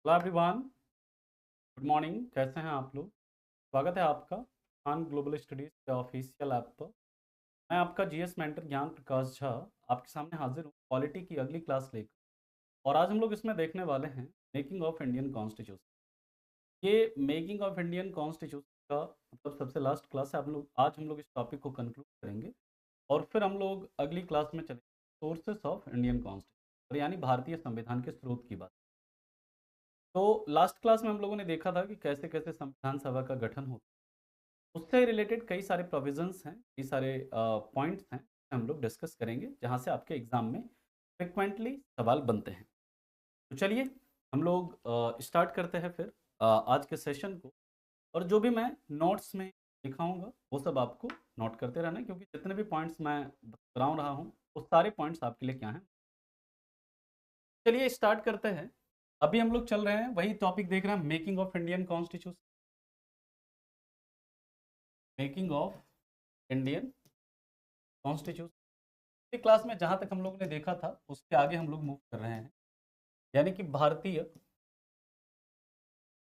Hello everyone, good morning. कैसे हैं आप लोग? स्वागत है आपका खान ग्लोबल स्टडीज़ के ऑफिशियल ऐप पर। मैं आपका जीएस मेंटर ज्ञान प्रकाश झा आपके सामने हाजिर हूँ पॉलिटी की अगली क्लास लेकर। और आज हम लोग इसमें देखने वाले हैं मेकिंग ऑफ इंडियन कॉन्स्टिट्यूशन। ये मेकिंग ऑफ इंडियन कॉन्स्टिट्यूशन का मतलब सबसे लास्ट क्लास है। हम लोग इस टॉपिक को कंक्लूड करेंगे और फिर हम लोग अगली क्लास में चलेंगे सोर्सेस ऑफ इंडियन कॉन्स्टिट्यूशन, यानी भारतीय संविधान के स्रोत की बात। तो लास्ट क्लास में हम लोगों ने देखा था कि कैसे कैसे संविधान सभा का गठन होता है। उससे रिलेटेड कई सारे प्रोविजंस हैं, कई सारे पॉइंट्स हैं, हम लोग डिस्कस करेंगे जहां से आपके एग्जाम में फ्रिक्वेंटली सवाल बनते हैं। तो चलिए हम लोग स्टार्ट करते हैं फिर आज के सेशन को। और जो भी मैं नोट्स में दिखाऊंगा वो सब आपको नोट करते रहना है, क्योंकि जितने भी पॉइंट्स मैं बता रहा हूँ वो सारे पॉइंट्स आपके लिए क्या हैं। चलिए स्टार्ट करते हैं। अभी हम लोग चल रहे हैं वही टॉपिक देख रहे हैं, making of Indian constitution. Making of Indian constitution class में जहां तक हम लोगों ने देखा था उसके आगे हम लोग मूव कर रहे हैं, यानी कि भारतीय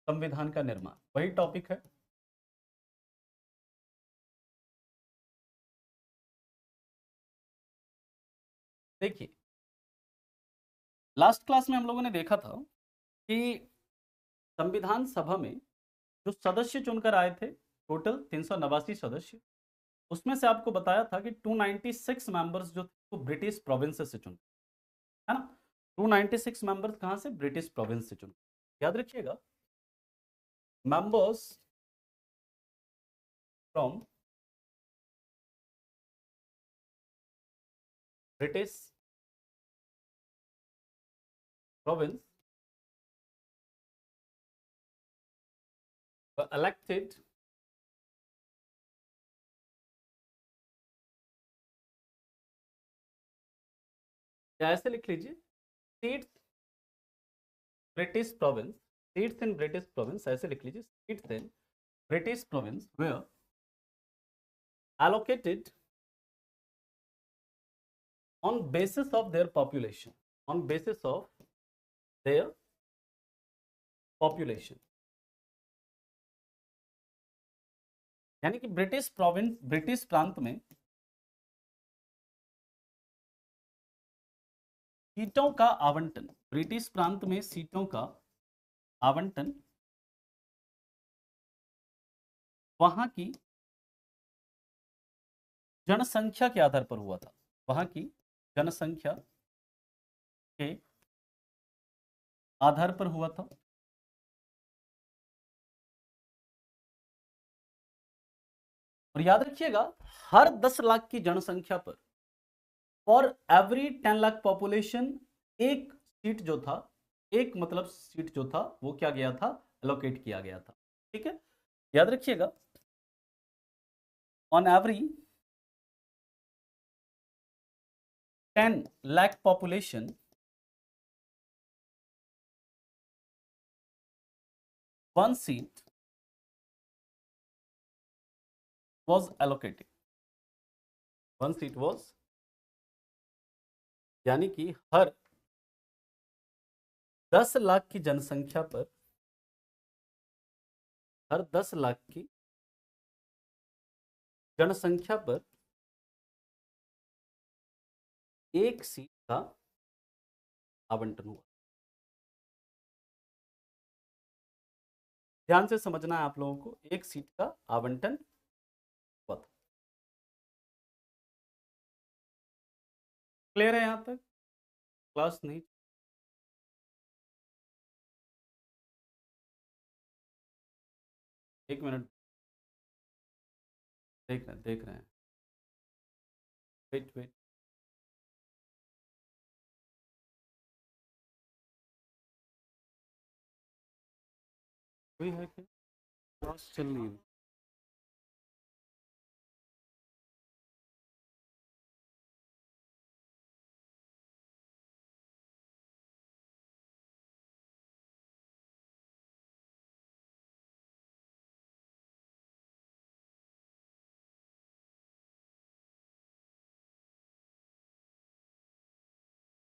संविधान का निर्माण वही टॉपिक है। देखिए लास्ट क्लास में हम लोगों ने देखा था कि संविधान सभा में जो सदस्य चुनकर आए थे, टोटल 389 सदस्य। उसमें से आपको बताया था कि 296 मेंबर्स जो थे वो ब्रिटिश प्रोविंसेस से चुने, है ना। 296 मेंबर्स कहाँ से? ब्रिटिश प्रोविंस से चुने। याद रखिएगा, members from British province elected या ऐसे लिख लीजिए, seats British province, seats in British province, ऐसे लिख लीजिए, seats in British province were allocated on basis of their population, on basis of their population। यानी कि ब्रिटिश प्रोविंस, ब्रिटिश प्रांत में सीटों का आवंटन, ब्रिटिश प्रांत में सीटों का आवंटन वहां की जनसंख्या के आधार पर हुआ था, वहां की जनसंख्या के आधार पर हुआ था। और याद रखिएगा, हर 10 लाख की जनसंख्या पर, फॉर एवरी 10 लाख पॉपुलेशन, एक सीट जो था, एक मतलब सीट जो था वो क्या गया था? एलोकेट किया गया था। ठीक है, याद रखिएगा, on every 10 lakh population, one seat was allocated, one seat was, यानी कि हर 10 लाख की जनसंख्या पर, हर 10 लाख की जनसंख्या पर एक सीट का आवंटन हुआ। ध्यान से समझना है आप लोगों को, एक सीट का आवंटन हुआ था। क्लियर है यहां तक? क्लास नहीं? एक मिनट, देख रहे हैं, वेट वेट। कोई है क्या? क्लास चल रही है?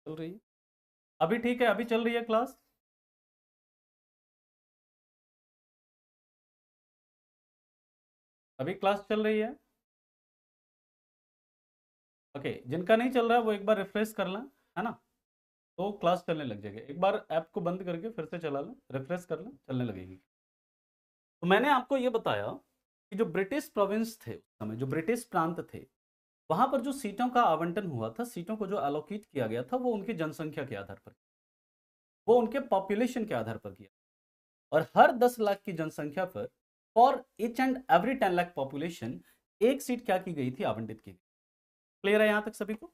चल रही है? अभी ठीक है, अभी चल रही है क्लास? अभी क्लास चल रही है? ओके, जिनका नहीं चल रहा है वो एक बार रिफ्रेश कर लें, है ना, तो क्लास चलने लग जाएगी। एक बार ऐप को बंद करके फिर से चला लें, रिफ्रेश कर लें, चलने लगेगी। तो मैंने आपको ये बताया कि जो ब्रिटिश प्रोविंस थे उस समय, जो ब्रिटिश प्रांत थे, वहां पर जो सीटों का आवंटन हुआ था, सीटों को जो एलोकेट किया गया था, वो उनकी जनसंख्या के आधार पर, वो उनके पॉपुलेशन के आधार पर किया। और हर 10 लाख की जनसंख्या पर, for each and every 10 lakh population, एक सीट क्या की गई थी, आवंटित की गई। क्लियर है यहां तक सभी को?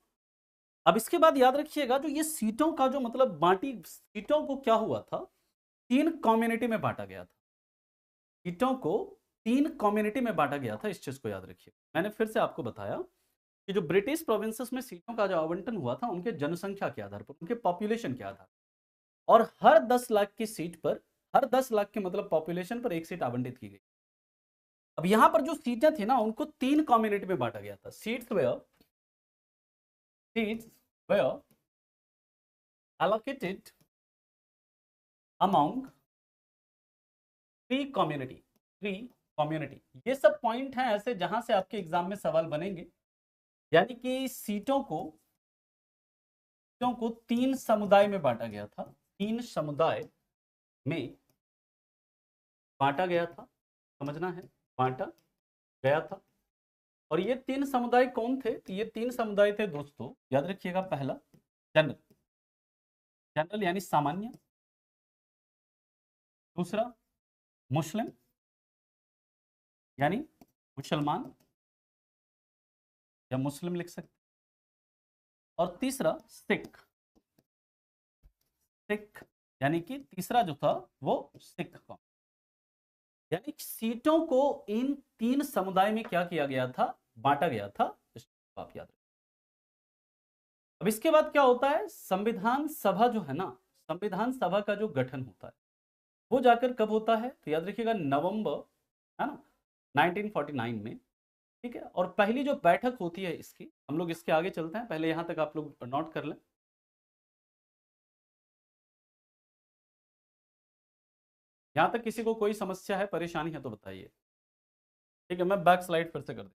अब इसके बाद याद रखिएगा, जो ये सीटों का जो मतलब बांटी, सीटों को क्या हुआ था, तीन कम्युनिटी में बांटा गया था। सीटों को तीन कम्युनिटी में बांटा गया था, इस चीज को याद रखिए। मैंने फिर से आपको बताया कि जो ब्रिटिश प्रोविंसेस में सीटों का जो आवंटन हुआ था, उनके जनसंख्या के आधार पर, उनके पॉपुलेशन के आधार पर, और हर 10 लाख की सीट पर, हर 10 लाख के मतलब पॉपुलेशन पर एक सीट आवंटित की गई। अब यहां पर जो सीटें थी ना, उनको तीन कम्युनिटी में बांटा गया था। Seats were allocated among three community. ये सब पॉइंट हैं ऐसे जहां से आपके एग्जाम में सवाल बनेंगे। यानी कि सीटों को तीन समुदाय में बांटा गया था, तीन समुदाय में बांटा गया था, समझना है, बांटा गया था। और ये तीन समुदाय कौन थे? तो ये तीन समुदाय थे दोस्तों, याद रखिएगा। पहला जनरल, जनरल यानी सामान्य। दूसरा मुस्लिम यानी मुसलमान, या मुस्लिम लिख सकते। और तीसरा सिख, सिख यानी कि तीसरा जो था वो सिख कौम। यानी सीटों को इन तीन समुदाय में क्या किया गया था, बांटा गया था। आप याद रखें। अब इसके बाद क्या होता है, संविधान सभा जो है ना, संविधान सभा का जो गठन होता है वो जाकर कब होता है? तो याद रखिएगा, नवंबर, है ना, 1949 में। ठीक है, और पहली जो बैठक होती है इसकी, हम लोग इसके आगे चलते हैं, पहले यहां तक आप लोग नोट कर लें। यहां तक किसी को कोई समस्या है, परेशानी है तो बताइए। ठीक है, मैं बैक स्लाइड फिर से कर दूं।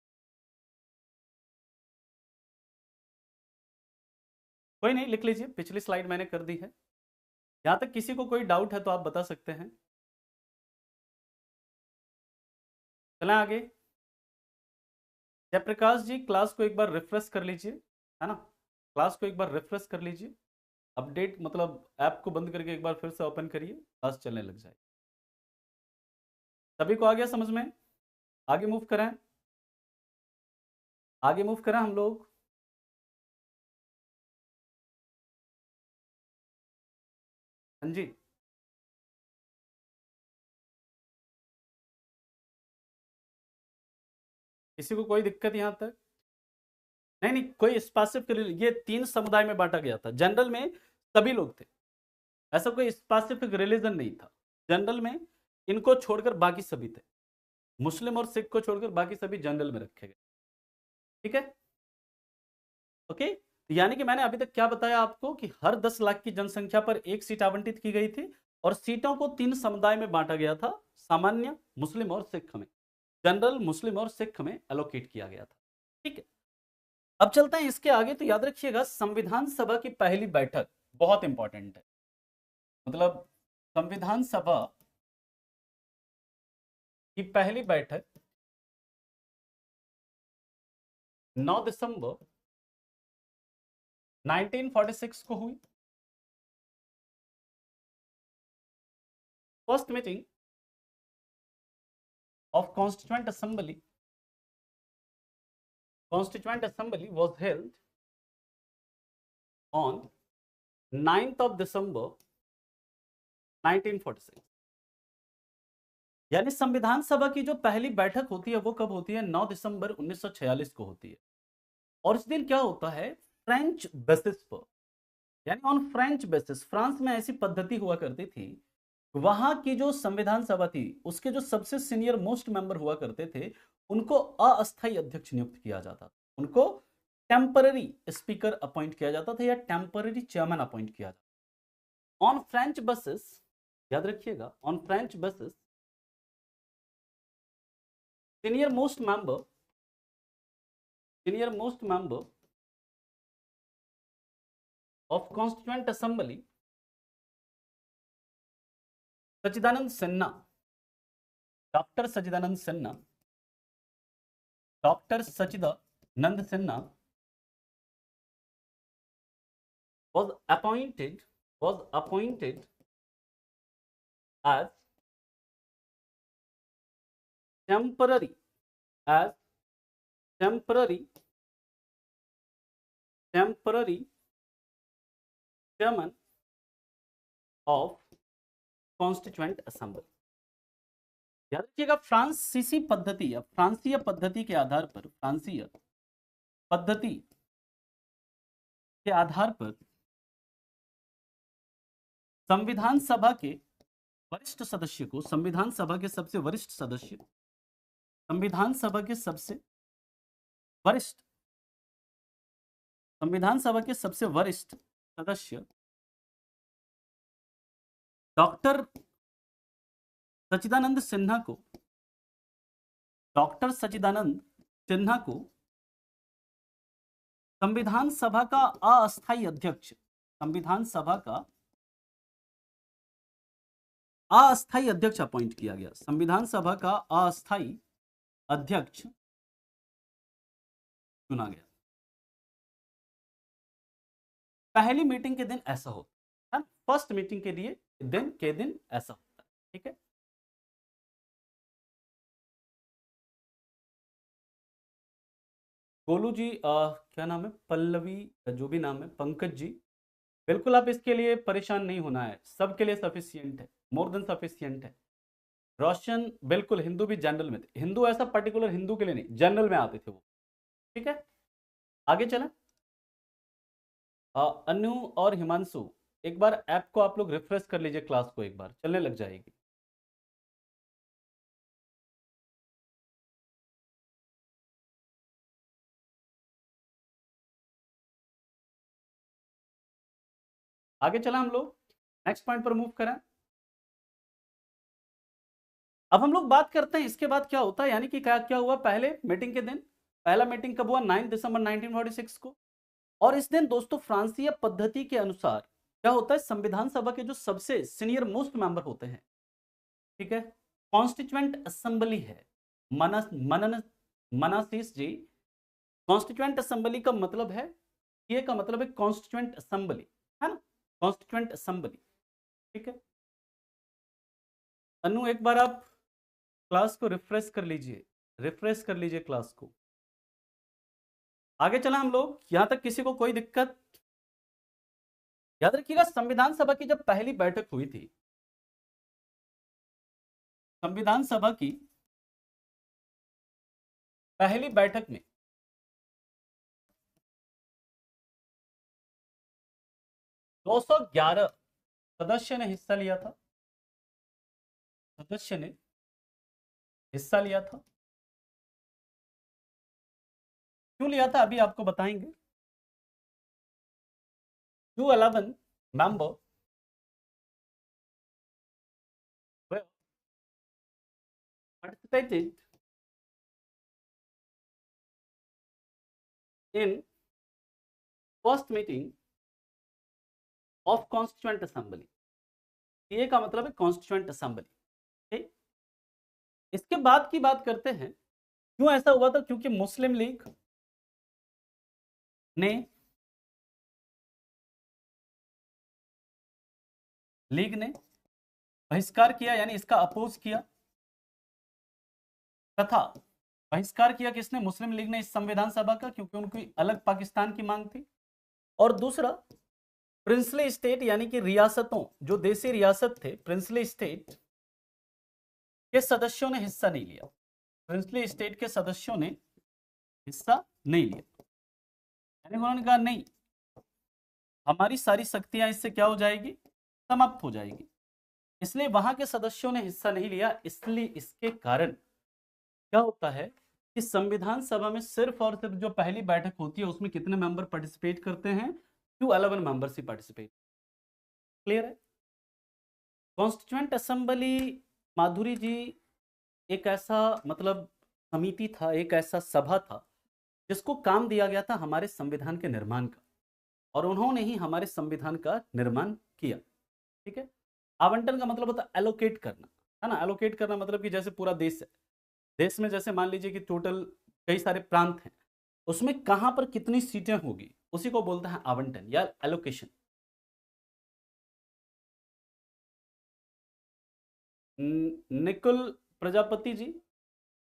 कोई नहीं, लिख लीजिए, पिछली स्लाइड मैंने कर दी है। यहां तक किसी को कोई डाउट है तो आप बता सकते हैं। चलें आगे। जयप्रकाश जी, क्लास को एक बार रिफ्रेश कर लीजिए, है ना, क्लास को एक बार रिफ्रेश कर लीजिए। अपडेट मतलब ऐप को बंद करके एक बार फिर से ओपन करिए, क्लास चलने लग जाए। सभी को आ गया समझ में? आगे मूव करें, आगे मूव करें हम लोग। हाँ जी, किसी को कोई दिक्कत यहां तक? नहीं नहीं, कोई स्पेसिफिक, ये तीन समुदाय में बांटा गया था। जनरल में सभी लोग थे, ऐसा कोई स्पेसिफिक रिलीजन नहीं था। जनरल में इनको छोड़कर बाकी सभी थे, मुस्लिम और सिख को छोड़कर बाकी सभी जनरल में रखे गए। ठीक है, ओके। यानी कि मैंने अभी तक क्या बताया आपको कि हर 10 लाख की जनसंख्या पर एक सीट आवंटित की गई थी, और सीटों को तीन समुदाय में बांटा गया था, सामान्य, मुस्लिम और सिख में। जनरल, मुस्लिम और सिख में एलोकेट किया गया था। ठीक है, अब चलते हैं इसके आगे। तो याद रखिएगा, संविधान सभा की पहली बैठक बहुत इंपॉर्टेंट है। मतलब संविधान सभा की पहली बैठक 9 दिसंबर 1946 को हुई। First meeting of Constituent Assembly was held on 9th of December 1946। यानी संविधान सभा की जो पहली बैठक होती है वो कब होती है? 9 दिसंबर 1946 को होती है। और इस दिन क्या होता है, फ्रेंच बेसिस पर, यानी ऑन फ्रेंच बेसिस, फ्रांस में ऐसी पद्धति हुआ करती थी, वहां की जो संविधान सभा थी उसके जो सबसे सीनियर मोस्ट मेंबर हुआ करते थे, उनको अस्थायी अध्यक्ष नियुक्त किया जाता था, उनको टेम्पररी स्पीकर अपॉइंट किया जाता था, या टेम्पररी चेयरमैन अपॉइंट किया जाता था। ऑन फ्रेंच बसेस, याद रखिएगा, on French buses senior most member of Constituent Assembly, Sachchidanand Sinha, doctor Sachchidanand Sinha, was appointed as temporary chairman of Constituent Assembly। याद रखिएगा, फ्रांसीसी पद्धति या फ्रांसीय पद्धति के आधार पर संविधान सभा के वरिष्ठ सदस्य को, संविधान सभा के सबसे वरिष्ठ सदस्य, संविधान सभा के सबसे वरिष्ठ सदस्य डॉक्टर सच्चिदानंद सिन्हा को संविधान सभा का अस्थायी अध्यक्ष अपॉइंट किया गया। संविधान सभा का अस्थायी अध्यक्ष चुना गया। पहली मीटिंग के दिन ऐसा होता है, फर्स्ट मीटिंग के दिन ऐसा होता है। ठीक है, गोलू जी, क्या नाम है, पल्लवी, जो भी नाम है, पंकज जी, बिल्कुल आप इसके लिए परेशान नहीं होना है, सबके लिए सफिशियंट है, मोर देन सफिशियंट है। रोशन, बिल्कुल हिंदू भी जनरल में थे, हिंदू ऐसा पर्टिकुलर हिंदू के लिए नहीं, जनरल में आते थे वो। ठीक है, आगे चलें। अनु और हिमांशु, एक बार ऐप को आप लोग रिफ्रेश कर लीजिए, क्लास को एक बार, चलने लग जाएगी। आगे चला, हम लोग नेक्स्ट पॉइंट पर मूव करें। अब हम लोग बात करते हैं इसके बाद क्या होता है, यानी कि क्या हुआ पहले मीटिंग के दिन। पहला मीटिंग कब हुआ? 9 दिसंबर 1946 को। और इस दिन दोस्तों फ्रांसीय पद्धति के अनुसार क्या होता है, संविधान सभा के जो सबसे सीनियर मोस्ट मेंबर होते हैं, ठीक है, कॉन्स्टिट्यूएंट असेंबली है, मनासीस जी, कॉन्स्टिट्यूएंट असेंबली का मतलब है, ये का मतलब है कॉन्स्टिट्यूएंट असेंबली, है ना, कॉन्स्टिट्यूएंट असेंबली। ठीक है, अनु एक बार आप क्लास को रिफ्रेश कर लीजिए क्लास को। आगे चला हम लोग, यहां तक किसी को कोई दिक्कत? याद रखिएगा, संविधान सभा की जब पहली बैठक हुई थी, संविधान सभा की पहली बैठक में 211 सदस्य ने हिस्सा लिया था। क्यों लिया था अभी आपको बताएंगे। 211 member participated in first meeting of Constituent Assembly। ये का मतलब है कॉन्स्टिट्यूएंट असेंबली। ठीक, इसके बाद की बात करते हैं, क्यों ऐसा हुआ था? क्योंकि मुस्लिम लीग ने बहिष्कार किया, यानी इसका अपोज किया, तथा बहिष्कार किया किसने? मुस्लिम लीग ने इस संविधान सभा का, क्योंकि उनकी अलग पाकिस्तान की मांग थी। और दूसरा, प्रिंसली स्टेट यानी कि रियासतों, जो देसी रियासत थे, प्रिंसली स्टेट के सदस्यों ने हिस्सा नहीं लिया। प्रिंसली स्टेट के सदस्यों ने हिस्सा नहीं लिया, यानी उन्होंने कहा नहीं, हमारी सारी शक्तियां इससे क्या हो जाएगी? समाप्त हो जाएगी। इसलिए वहां के सदस्यों ने हिस्सा नहीं लिया। इसलिए इसके कारण क्या होता है कि संविधान सभा में सिर्फ और सिर्फ जो पहली बैठक होती है उसमें कितने मेंबर पार्टिसिपेट करते हैं? 211 मेंबर्स ही पार्टिसिपेट। क्लियर है? कॉन्स्टिट्यूएंट असेंबली, माधुरी जी, एक ऐसा मतलब समिति था, एक ऐसा सभा था जिसको काम दिया गया था हमारे संविधान के निर्माण का, और उन्होंने ही हमारे संविधान का निर्माण किया। ठीक है। आवंटन का मतलब होता है एलोकेट करना, है ना। एलोकेट करना मतलब कि जैसे पूरा देश है, देश में जैसे मान लीजिए कि टोटल कई सारे प्रांत हैं, उसमें कहां पर कितनी सीटें होगी उसी को बोलते हैं आवंटन या एलोकेशन। निकुल प्रजापति जी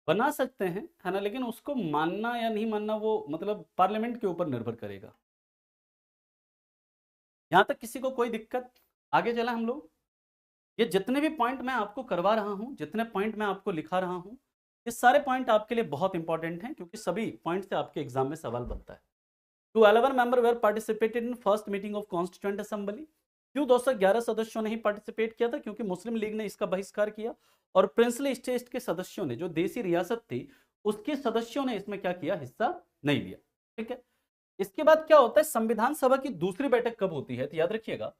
बना सकते हैं, है ना, लेकिन उसको मानना या नहीं मानना वो मतलब पार्लियामेंट के ऊपर निर्भर करेगा। यहां तक किसी को कोई दिक्कत? आगे चला हम लोग। ये जितने भी पॉइंट मैं आपको करवा रहा हूं, जितने पॉइंट मैं आपको लिखा रहा हूं, ये सारे पॉइंट आपके लिए बहुत इंपॉर्टेंट हैं, क्योंकि सभी पॉइंट से आपके एग्जाम में सवाल बनता है। Two 11 member were participated in first meeting of constituent assembly. क्यों 211 सदस्यों ने ही पार्टिसिपेट किया था? क्योंकि मुस्लिम लीग ने इसका बहिष्कार किया, और प्रिंसली स्टेट के सदस्यों ने, जो देसी रियासत थी उसके सदस्यों ने इसमें क्या किया? हिस्सा नहीं लिया। ठीक है। इसके बाद क्या होता है? संविधान सभा की दूसरी बैठक कब होती है? तो याद रखिएगा,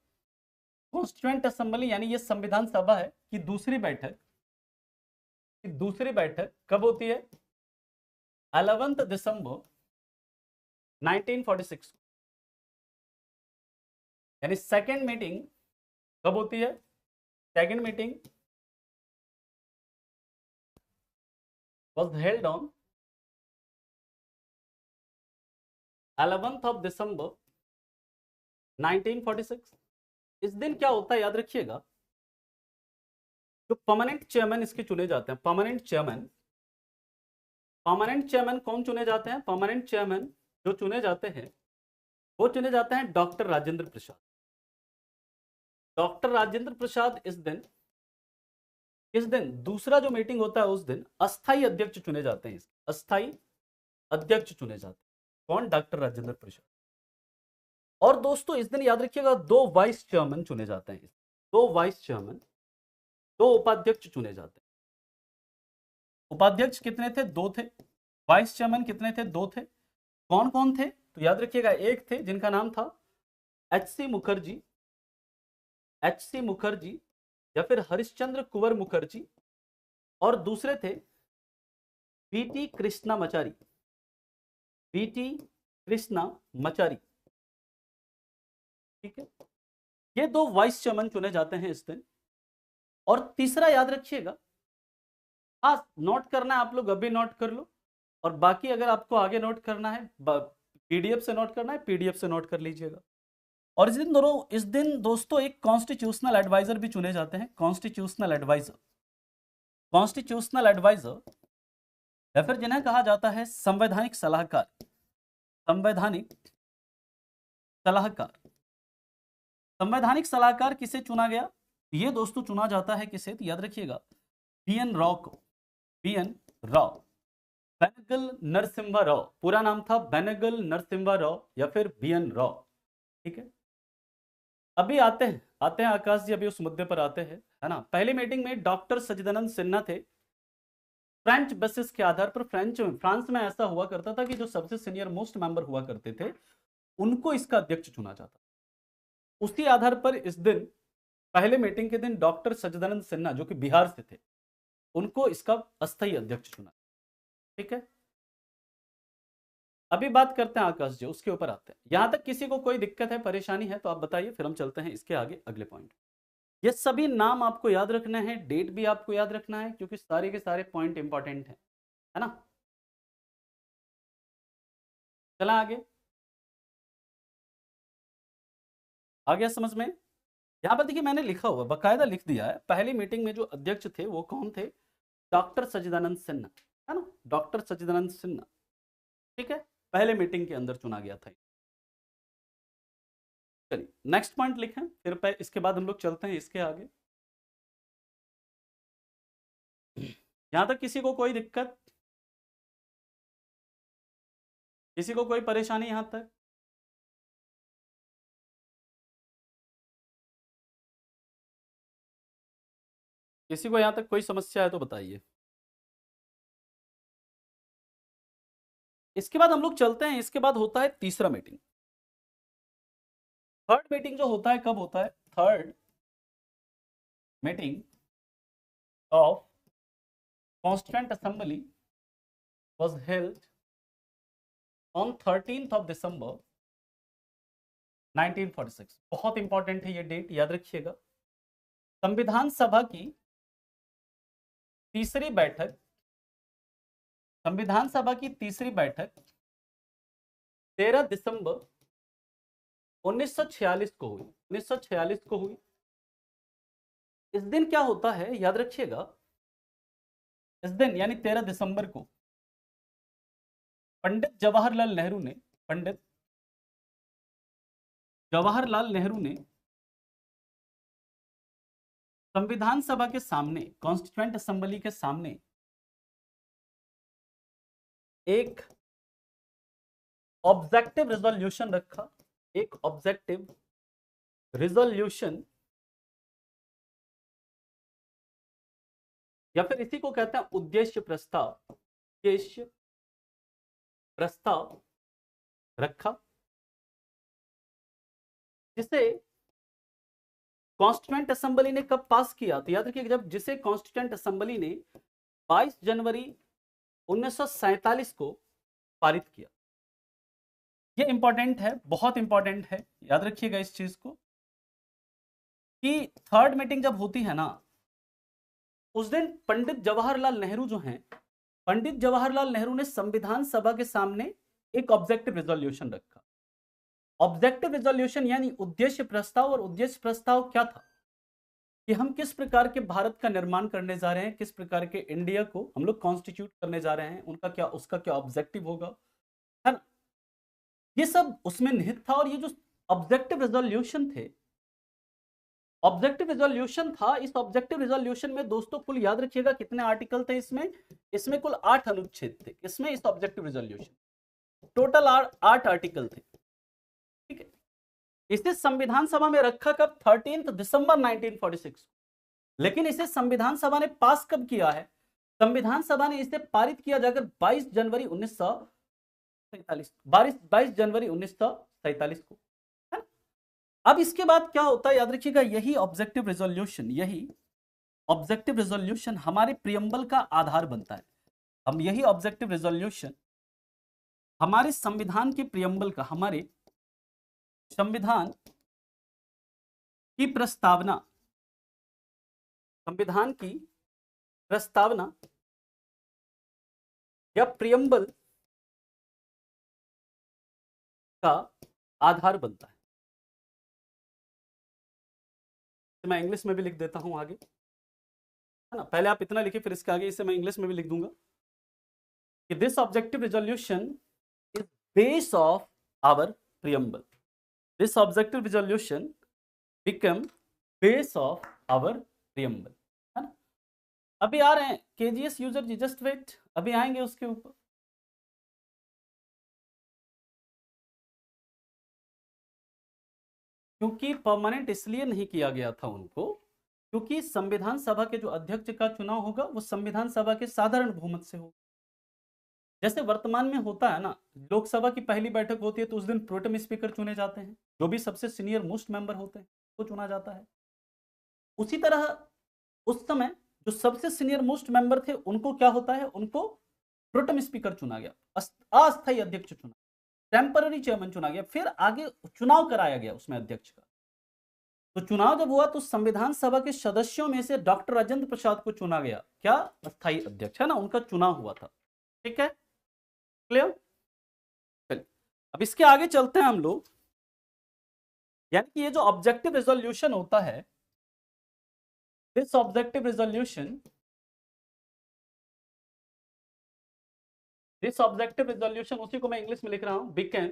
कॉन्स्टिट्यूएंट असेंबली यानी ये संविधान सभा है कि दूसरी बैठक कब होती है? 11 दिसंबर 1946, यानी सेकेंड मीटिंग कब होती है? Second meeting was held on 11th of December 1946। इस दिन क्या होता है याद रखिएगा, जो परमानेंट चेयरमैन इसके चुने जाते हैं, परमानेंट चेयरमैन कौन चुने जाते हैं? परमानेंट चेयरमैन जो चुने जाते हैं वो चुने जाते हैं डॉक्टर राजेंद्र प्रसाद। डॉक्टर राजेंद्र प्रसाद इस दिन दूसरा जो मीटिंग होता है उस दिन अस्थाई अध्यक्ष चुने जाते हैं। अस्थाई अध्यक्ष चुने जाते हैं कौन? डॉक्टर राजेंद्र प्रसाद। और दोस्तों इस दिन याद रखिएगा दो वाइस चेयरमैन चुने जाते हैं। दो वाइस चेयरमैन, दो उपाध्यक्ष चुने जाते हैं। उपाध्यक्ष कितने थे? दो थे। वाइस चेयरमैन कितने थे? दो थे। कौन कौन थे? तो याद रखिएगा, एक थे जिनका नाम था एच सी मुखर्जी या फिर हरिश्चंद्र कुंवर मुखर्जी, और दूसरे थे बीटी कृष्णामाचारी। ठीक है। ये दो वाइस चेयरमैन चुने जाते हैं इस दिन। और तीसरा याद रखिएगा, हाँ नोट करना है आप लोग, अभी नोट कर लो, और बाकी अगर आपको आगे नोट करना है, पीडीएफ से नोट करना है, पीडीएफ से नोट कर लीजिएगा। और इस दिन दोस्तों एक कॉन्स्टिट्यूशनल एडवाइजर भी चुने जाते हैं। कॉन्स्टिट्यूशनल एडवाइजर या फिर जिन्हें कहा जाता है संवैधानिक सलाहकार। संवैधानिक सलाहकार किसे चुना गया? ये दोस्तों चुना जाता है किसे? तो याद रखिएगा बीएन राव को। बीएन राव, बेनेगल नरसिम्हा राव, पूरा नाम था बेनेगल नरसिम्हा राव या फिर बीएन राव। ठीक है। अभी आते हैं आकाश जी, अभी उस मुद्दे पर आते हैं, है ना। पहली मीटिंग में डॉक्टर सच्चिदानंद सिन्हा थे। फ्रेंच बेसिस के आधार पर, फ्रांस में ऐसा हुआ करता था कि जो सबसे सीनियर मोस्ट मेंबर हुआ करते थे उनको इसका अध्यक्ष चुना जाता। उसी आधार पर इस दिन, पहले मीटिंग के दिन, डॉक्टर सच्चिदानंद सिन्हा जो कि बिहार से थे, उनको इसका अस्थायी अध्यक्ष चुना। ठीक है। अभी बात करते हैं आकाश जी, उसके ऊपर आते हैं। यहां तक किसी को कोई दिक्कत है, परेशानी है तो आप बताइए, फिर हम चलते हैं इसके आगे अगले पॉइंट। ये सभी नाम आपको याद रखने हैं, डेट भी आपको याद रखना है, क्योंकि सारे के सारे पॉइंट इंपॉर्टेंट है ना। चला आगे, आ गया समझ में? यहां पर देखिए मैंने लिखा हुआ, बकायदा लिख दिया है, पहली मीटिंग में जो अध्यक्ष थे वो कौन थे? डॉक्टर सच्चिदानंद सिन्हा, है ना, डॉक्टर सच्चिदानंद सिन्हा। ठीक है, पहले मीटिंग के अंदर चुना गया था। चलिए नेक्स्ट पॉइंट लिखें, फिर इसके बाद हम लोग चलते हैं इसके आगे। यहां तक किसी को कोई दिक्कत, किसी को कोई परेशानी यहां तक? किसी को यहां तक कोई समस्या है तो बताइए। इसके बाद हम लोग चलते हैं, इसके बाद होता है तीसरा मीटिंग। थर्ड मीटिंग जो होता है कब होता है? Third meeting of constituent assembly was held on 13th of December 1946। बहुत इंपॉर्टेंट है ये डेट, याद रखिएगा। संविधान सभा की तीसरी बैठक, संविधान सभा की तीसरी बैठक 13 दिसंबर 1946 को हुई। 1946 को हुई। इस दिन क्या होता है, याद रखिएगा, इस दिन यानी 13 दिसंबर को पंडित जवाहरलाल नेहरू ने, पंडित जवाहरलाल नेहरू ने संविधान सभा के सामने, कॉन्स्टिट्यूएंट असेंबली के सामने एक ऑब्जेक्टिव रिजोल्यूशन रखा। एक ऑब्जेक्टिव रिजोल्यूशन, या फिर इसी को कहते हैं उद्देश्य प्रस्ताव, उद्देश्य प्रस्ताव रखा, जिसे कॉन्स्टिट्यूएंट असेंबली ने कब पास किया, तो याद रखिए जब जिसे कॉन्स्टिट्यूएंट असेंबली ने 22 जनवरी 1947 को पारित किया। ये इंपॉर्टेंट है, बहुत इंपॉर्टेंट है, याद रखिएगा इस चीज को कि थर्ड मीटिंग जब होती है ना, उस दिन पंडित जवाहरलाल नेहरू जो हैं, पंडित जवाहरलाल नेहरू ने संविधान सभा के सामने एक ऑब्जेक्टिव रिजोल्यूशन रखा। ऑब्जेक्टिव रिजोल्यूशन यानी उद्देश्य प्रस्ताव, और उद्देश्य प्रस्ताव क्या था कि हम किस प्रकार के भारत का निर्माण करने जा रहे हैं, किस प्रकार के इंडिया को हम लोग कॉन्स्टिट्यूट करने जा रहे हैं, उनका क्या, उसका क्या ऑब्जेक्टिव होगा, है ना। ये सब उसमें निहित था। और ये जो ऑब्जेक्टिव रिजोल्यूशन थे, ऑब्जेक्टिव रिजोल्यूशन था, इस ऑब्जेक्टिव रिजोल्यूशन में दोस्तों कुल याद रखिएगा कितने आर्टिकल थे इसमें कुल 8 अनुच्छेद थे। इसमें इस ऑब्जेक्टिव रिजोल्यूशन टोटल 8 आर्टिकल थे, ठीक है। इसे संविधान सभा में रखा कब, 13 दिसंबर 1946। लेकिन इसे संविधान सभा ने पास कब किया है, संविधान सभा ने इसे पारित किया जाकर 22 जनवरी 1947 को। अब इसके बाद क्या होता है, याद रखिएगा, यही ऑब्जेक्टिव रिजोल्यूशन हमारे प्रियम्बल का आधार बनता है। हम यही ऑब्जेक्टिव रिजोल्यूशन हमारे संविधान के प्रियम्बल का, हमारे संविधान की प्रस्तावना, संविधान की प्रस्तावना या प्रियम्बल का आधार बनता है। तो मैं इंग्लिश में भी लिख देता हूं आगे, है ना। पहले आप इतना लिखिए, फिर इसके आगे इसे मैं इंग्लिश में भी लिख दूंगा कि this objective resolution is base of our preamble. This objective resolution become base of our preamble, है ना। अभी आ रहे हैं KGS user ji, just wait, अभी आएंगे उसके ऊपर। क्योंकि परमानेंट इसलिए नहीं किया गया था उनको, क्योंकि संविधान सभा के जो अध्यक्ष का चुनाव होगा वो संविधान सभा के साधारण बहुमत से होगा। जैसे वर्तमान में होता है ना, लोकसभा की पहली बैठक होती है तो उस दिन प्रोटेम स्पीकर चुने जाते हैं, जो भी सबसे सीनियर मोस्ट मेंबर होते हैं वो चुना जाता है। उसी तरह उस समय जो सबसे सीनियर मोस्ट मेंबर थे उनको क्या होता है, उनको प्रोटेम स्पीकर चुना गया, अस्थायी अध्यक्ष चुना, टेम्पररी चेयरमैन चुना गया, फिर आगे चुनाव कराया गया उसमें अध्यक्ष का। तो चुनाव जब हुआ तो संविधान सभा के सदस्यों में से डॉक्टर राजेंद्र प्रसाद को चुना गया, क्या, अस्थायी अध्यक्ष, है ना, उनका चुनाव हुआ था, ठीक है, क्लियर। चलिए अब इसके आगे चलते हैं हम लोग। यानी कि ये जो ऑब्जेक्टिव रिजोल्यूशन होता है, this objective resolution, this objective resolution, उसी को मैं इंग्लिश में लिख रहा हूं, became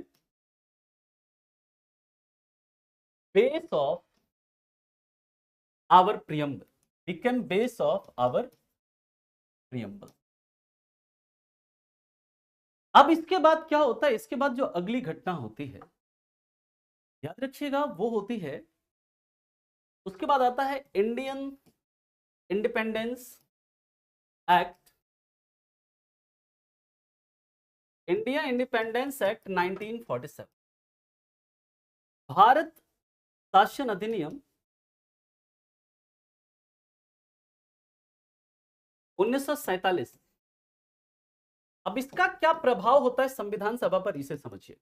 base of our preamble, became base of our preamble. अब इसके बाद क्या होता है, इसके बाद जो अगली घटना होती है, याद रखिएगा, वो होती है, उसके बाद आता है Indian independence act, India independence act 1947, Bharat शासन अधिनियम 1947। अब इसका क्या प्रभाव होता है संविधान सभा पर, इसे समझिए।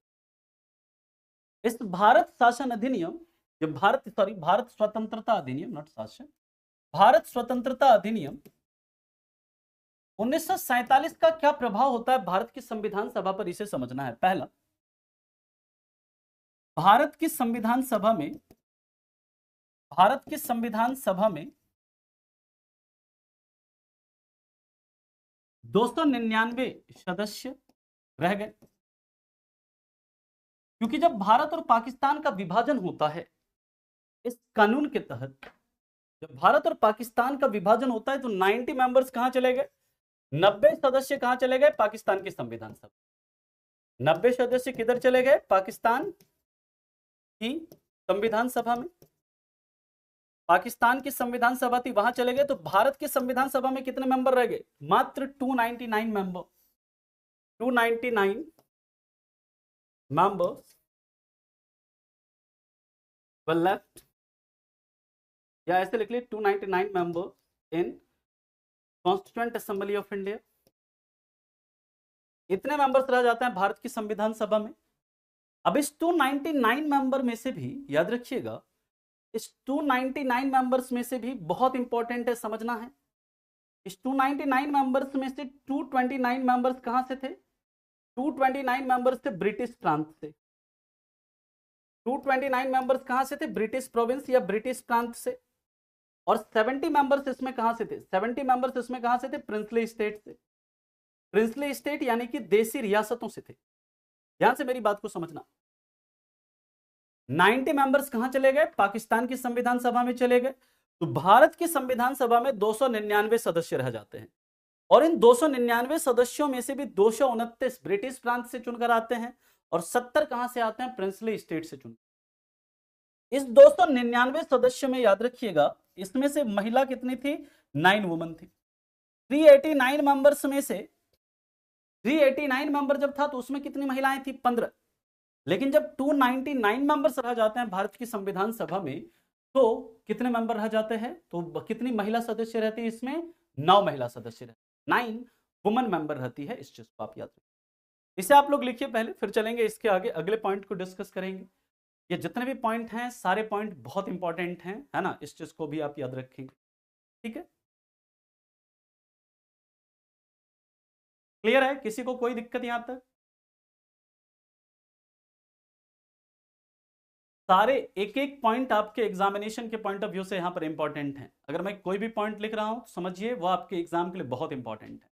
इस भारत शासन अधिनियम, ये भारत स्वतंत्रता अधिनियम, नॉट शासन, भारत स्वतंत्रता अधिनियम 1947 का क्या प्रभाव होता है भारत की संविधान सभा पर, इसे समझना है। पहला, भारत की संविधान सभा में 299 सदस्य रह गए, क्योंकि जब भारत और पाकिस्तान का विभाजन होता है इस कानून के तहत, जब भारत और पाकिस्तान का विभाजन होता है तो 90 मेंबर्स कहां चले गए, 90 सदस्य कहां चले गए, पाकिस्तान की संविधान सभा। 90 सदस्य किधर चले गए, पाकिस्तान की संविधान सभा में। पाकिस्तान की संविधान सभा थी, वहां चले गए, तो भारत की संविधान सभा में कितने मेंबर रह गए, मात्र 299 मेंबर। 299 मेंबर्स were left, या ऐसे लिख लिए 299 member in constituent assembly of India. इतने मेंबर्स रह जाते हैं भारत की संविधान सभा में। अब इस 299 मेंबर में से भी याद रखिएगा, इस 299 मेंबर्स में से भी बहुत इंपॉर्टेंट है, समझना है, इस 299 मेंबर्स में से 229 मेंबर्स कहां से थे, 229 मेंबर्स थे ब्रिटिश प्रांत से। 229 मेंबर्स कहां से थे, ब्रिटिश प्रोविंस या ब्रिटिश प्रांत से। और 70 मेंबर्स इसमें कहां से थे, 70 मेंबर्स इसमें कहां से थे, प्रिंसली स्टेट से। प्रिंसली स्टेट यानी कि देसी रियासतों से थे। ध्यान से मेरी बात को समझना। 90 मेंबर्स कहां चले गए, पाकिस्तान की संविधान सभा में चले गए। तो भारत की संविधान सभा में 299 सदस्य रह जाते हैं, और इन 299 सदस्यों में से भी 229 ब्रिटिश प्रांत से चुनकर आते हैं, और 70 कहां से आते हैं, प्रिंसली स्टेट से चुनकर। इस 299 सदस्यों में याद रखिएगा, इसमें से महिला कितनी थी, 9 वुमन थी। 389 मेंबर्स में से 389 मेंबर जब था तो उसमें कितनी महिलाएं थी, 15। लेकिन जब 299 मेंबर्स रह जाते हैं भारत की संविधान सभा में, तो कितने मेंबर रह जाते हैं, तो कितनी महिला सदस्य रहती है इसमें, 9 महिला सदस्य रहती, 9 वुमन मेंबर रहती है। इस चीज को आप याद रखें, इसे आप लोग लिखिए पहले, फिर चलेंगे इसके आगे, अगले पॉइंट को डिस्कस करेंगे। ये जितने भी पॉइंट हैं सारे पॉइंट बहुत इंपॉर्टेंट हैं, है ना, इस चीज को भी आप याद रखेंगे। ठीक है, क्लियर है, किसी को कोई दिक्कत यहां तक, सारे एक एक पॉइंट आपके एग्जामिनेशन के पॉइंट ऑफ व्यू से यहां पर इंपॉर्टेंट है। अगर मैं कोई भी पॉइंट लिख रहा हूं तो समझिए वो आपके एग्जाम के लिए बहुत इंपॉर्टेंट है।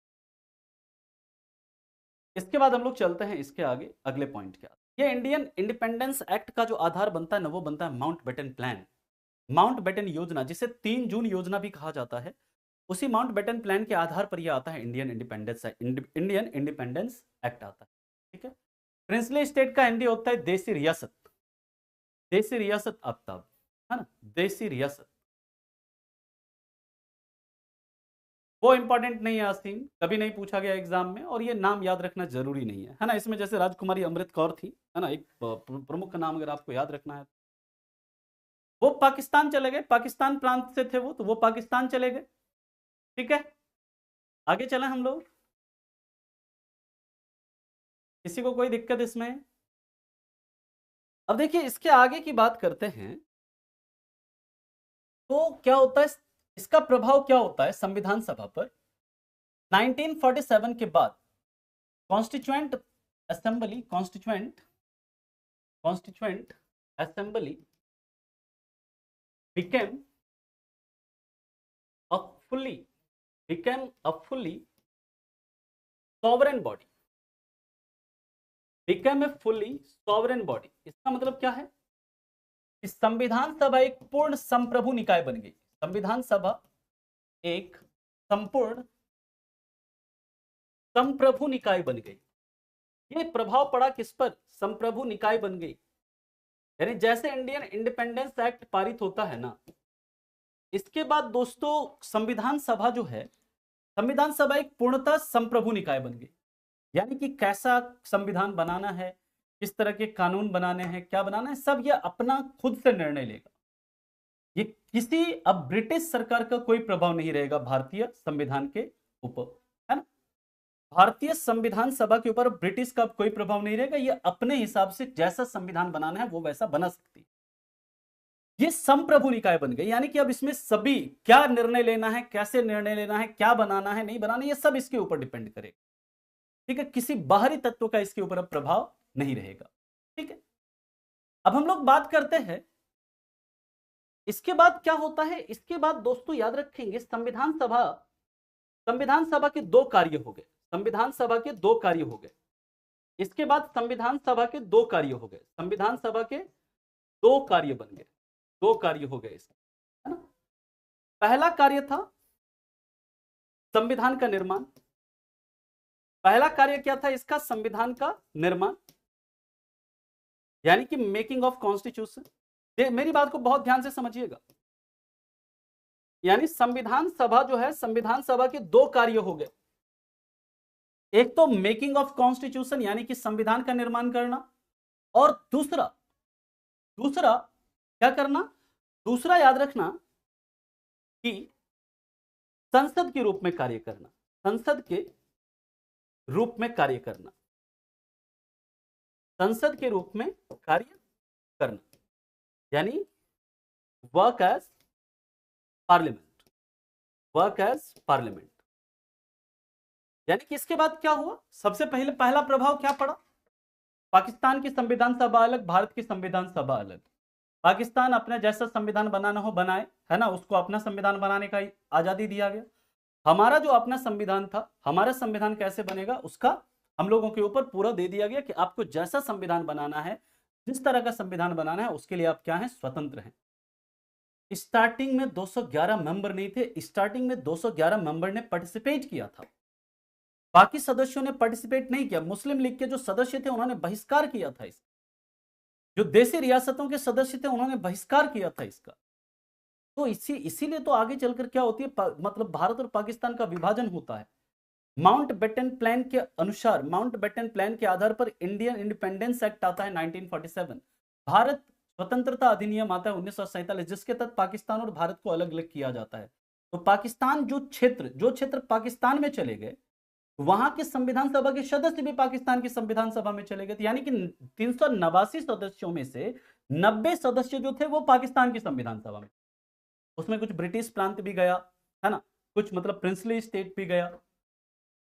इसके बाद हम लोग चलते हैं इसके आगे, अगले पॉइंट के आगे। ये इंडियन इंडिपेंडेंस एक्ट का जो आधार बनता है ना, वो बनता है माउंटबेटन प्लान, माउंटबेटन योजना, जिसे 3 जून योजना भी कहा जाता है। उसी माउंटबेटन प्लान के आधार पर यह आता है इंडियन इंडिपेंडेंस एक्ट आता है। ठीक है, प्रिंसली स्टेट का हिंदी होता है देसी रियासत, देसी रियासत आफ्ताब, है ना, देसी रियासत। वो इंपॉर्टेंट नहीं है आस्तीन, कभी नहीं पूछा गया एग्जाम में, और ये नाम याद रखना जरूरी नहीं है ना। इसमें जैसे राजकुमारी अमृत कौर थी, है ना, एक प्रमुख का नाम अगर आपको याद रखना है, वो पाकिस्तान चले गए, पाकिस्तान प्रांत से थे वो, तो वो पाकिस्तान चले गए। ठीक है, आगे चले हम लोग, किसी को कोई दिक्कत इसमें। अब देखिए इसके आगे की बात करते हैं, तो क्या होता है, इसका प्रभाव क्या होता है संविधान सभा पर। 1947 के बाद constituent assembly, constituent assembly became a fully sovereign body, became a fully sovereign body। इसका मतलब क्या है, कि संविधान सभा एक पूर्ण संप्रभु निकाय बन गई। संविधान सभा एक संपूर्ण संप्रभु निकाय बन गई। ये प्रभाव पड़ा किस पर, संप्रभु निकाय बन गई, यानी जैसे इंडियन इंडिपेंडेंस एक्ट पारित होता है ना, इसके बाद दोस्तों संविधान सभा जो है, संविधान सभा एक पूर्णतः संप्रभु निकाय बन गई। यानी कि कैसा संविधान बनाना है, किस तरह के कानून बनाने हैं, क्या बनाना है, सब ये अपना खुद से निर्णय लेगा। ये किसी अब ब्रिटिश सरकार का कोई प्रभाव नहीं रहेगा भारतीय संविधान के ऊपर, है ना। भारतीय संविधान सभा के ऊपर ब्रिटिश का कोई प्रभाव नहीं रहेगा, ये अपने हिसाब से जैसा संविधान बनाना है वो वैसा बना सकती है। ये संप्रभु निकाय बन गई, यानी कि अब इसमें सभी क्या निर्णय लेना है, कैसे निर्णय लेना है, क्या बनाना है, नहीं बनाना, ये सब इसके ऊपर डिपेंड करेगा। ठीक है, किसी बाहरी तत्व का इसके ऊपर अब प्रभाव नहीं रहेगा। ठीक है, अब हम लोग बात करते हैं इसके बाद क्या होता है। इसके बाद दोस्तों याद रखेंगे, संविधान सभा के दो कार्य हो गए, संविधान सभा के दो कार्य हो गए। इसके बाद संविधान सभा के दो कार्य हो गए, संविधान सभा के दो कार्य बन गए, दो कार्य हो गए इसके, है ना। पहला कार्य था संविधान का निर्माण। पहला कार्य क्या था इसका, संविधान का निर्माण, यानी कि मेकिंग ऑफ कॉन्स्टिट्यूशन। मेरी बात को बहुत ध्यान से समझिएगा, यानी संविधान सभा जो है, संविधान सभा के दो कार्य हो गए। एक तो मेकिंग ऑफ कॉन्स्टिट्यूशन यानी कि संविधान का निर्माण करना, और दूसरा क्या करना, दूसरा याद रखना कि संसद के रूप में कार्य करना, संसद के रूप में कार्य करना, संसद के रूप में कार्य करना, यानी work as parliament, work as parliament. यानी कि इसके बाद क्या हुआ, सबसे पहले पहला प्रभाव क्या पड़ा, पाकिस्तान की संविधान सभा अलग, भारत की संविधान सभा अलग। पाकिस्तान अपने जैसा संविधान बनाना हो बनाए, है ना, उसको अपना संविधान बनाने का आजादी दिया गया। हमारा जो अपना संविधान था, हमारा संविधान कैसे बनेगा उसका हम लोगों के ऊपर पूरा दे दिया गया कि आपको जैसा संविधान बनाना है, जिस तरह का संविधान बनाना है, उसके लिए आप क्या हैं, स्वतंत्र हैं। स्टार्टिंग में 211 मेंबर नहीं थे, स्टार्टिंग में 211 मेंबर ने पार्टिसिपेट किया था, बाकी सदस्यों ने पार्टिसिपेट नहीं किया। मुस्लिम लीग के जो सदस्य थे उन्होंने बहिष्कार किया था इसका, जो देशी रियासतों के सदस्य थे उन्होंने बहिष्कार किया था इसका। तो इसीलिए तो आगे चलकर क्या होती है, मतलब भारत और पाकिस्तान का विभाजन होता है। माउंटबेटन प्लान के अनुसार, माउंटबेटन प्लान के आधार पर इंडियन इंडिपेंडेंस एक्ट आता है 1947, भारत स्वतंत्रता अधिनियम आता है 1947, जिसके तहत पाकिस्तान और भारत को अलग अलग किया जाता है। तो पाकिस्तान जो क्षेत्र पाकिस्तान में चले गए, वहां के संविधान सभा के सदस्य भी पाकिस्तान की संविधान सभा में चले गए, यानी कि 389 सदस्यों में से 90 सदस्य जो थे वो पाकिस्तान की संविधान सभा में, उसमें कुछ ब्रिटिश प्रांत भी गया, है ना, कुछ मतलब प्रिंसली स्टेट भी गया,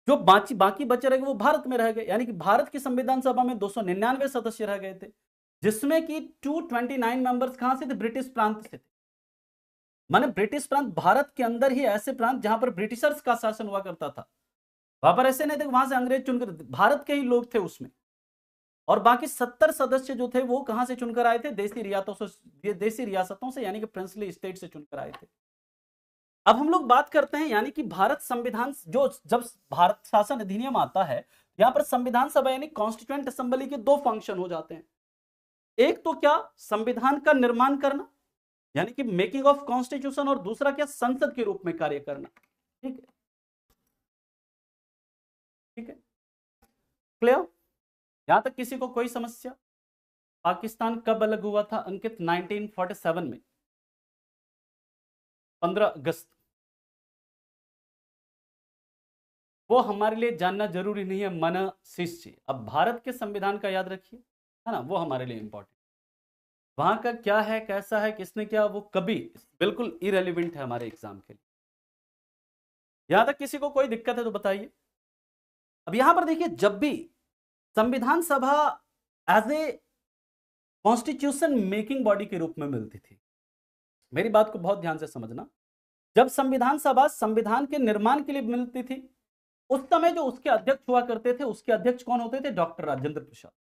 जो बाकी बचे रह गए वो भारत में रह गए। यानी कि भारत की संविधान सभा में 299 सदस्य रह गए थे, जिसमें कि 229 मेंबर्स कहां से थे, ब्रिटिश प्रांत से थे। माने ब्रिटिश प्रांत, भारत के अंदर ही ऐसे प्रांत जहां पर ब्रिटिशर्स का शासन हुआ करता था, वहां पर ऐसे नहीं थे वहां से अंग्रेज चुनकर, भारत के ही लोग थे उसमें। और बाकी 70 सदस्य जो थे वो कहां से चुनकर आए थे, देशी रियासतों से, यानी कि प्रिंसली स्टेट से चुनकर आए थे। अब हम लोग बात करते हैं, यानी कि भारत संविधान, जो जब भारत शासन अधिनियम आता है, यहां पर संविधान सभा यानी कॉन्स्टिट्यूएंट असेंबली के दो फंक्शन हो जाते हैं। एक तो क्या, संविधान का निर्माण करना, यानी कि मेकिंग ऑफ कॉन्स्टिट्यूशन, और दूसरा क्या, संसद के रूप में कार्य करना। ठीक है, ठीक है, क्लियर, यहां तक किसी को कोई समस्या। पाकिस्तान कब अलग हुआ था अंकित, 1947 में, 15 अगस्त। वो हमारे लिए जानना जरूरी नहीं है, मन शिष्य। अब भारत के संविधान का याद रखिए, है ना, वो हमारे लिए इंपॉर्टेंट। वहां का क्या है, कैसा है, किसने क्या, वो कभी बिल्कुल इरेलीवेंट है हमारे एग्जाम के लिए। यहां तक किसी को कोई दिक्कत है तो बताइए। अब यहां पर देखिए, जब भी संविधान सभा as a constitution making body के रूप में मिलती थी, मेरी बात को बहुत ध्यान से समझना, जब संविधान सभा संविधान के निर्माण के लिए मिलती थी, उस समय जो उसके अध्यक्ष हुआ करते थे, उसके अध्यक्ष कौन होते थे, डॉक्टर राजेंद्र प्रसाद।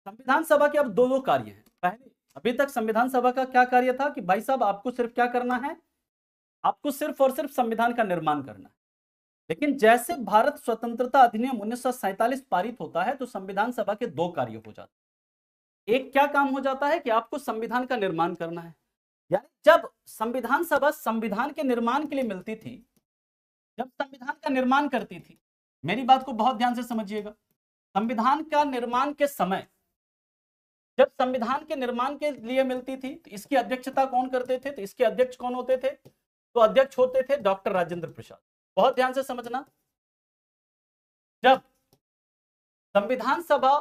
संविधान सभा के अब दो कार्य हैं। पहले, अभी तक संविधान सभा का क्या कार्य था कि भाई साहब आपको सिर्फ क्या करना है, आपको सिर्फ और सिर्फ संविधान का निर्माण करना है। लेकिन जैसे भारत स्वतंत्रता अधिनियम 1947 पारित होता है, तो संविधान सभा के दो कार्य हो जाते हैं। एक क्या काम हो जाता है कि आपको संविधान का निर्माण करना है, यानी जब संविधान सभा संविधान के निर्माण के लिए मिलती थी, जब संविधान का निर्माण करती थी, मेरी बात को बहुत ध्यान से समझिएगा, संविधान का निर्माण के समय, जब संविधान के निर्माण के लिए मिलती थी, तो इसकी अध्यक्षता कौन करते थे, तो इसके अध्यक्ष कौन होते थे, तो अध्यक्ष होते थे डॉक्टर राजेंद्र प्रसाद। बहुत ध्यान से समझना, जब संविधान सभा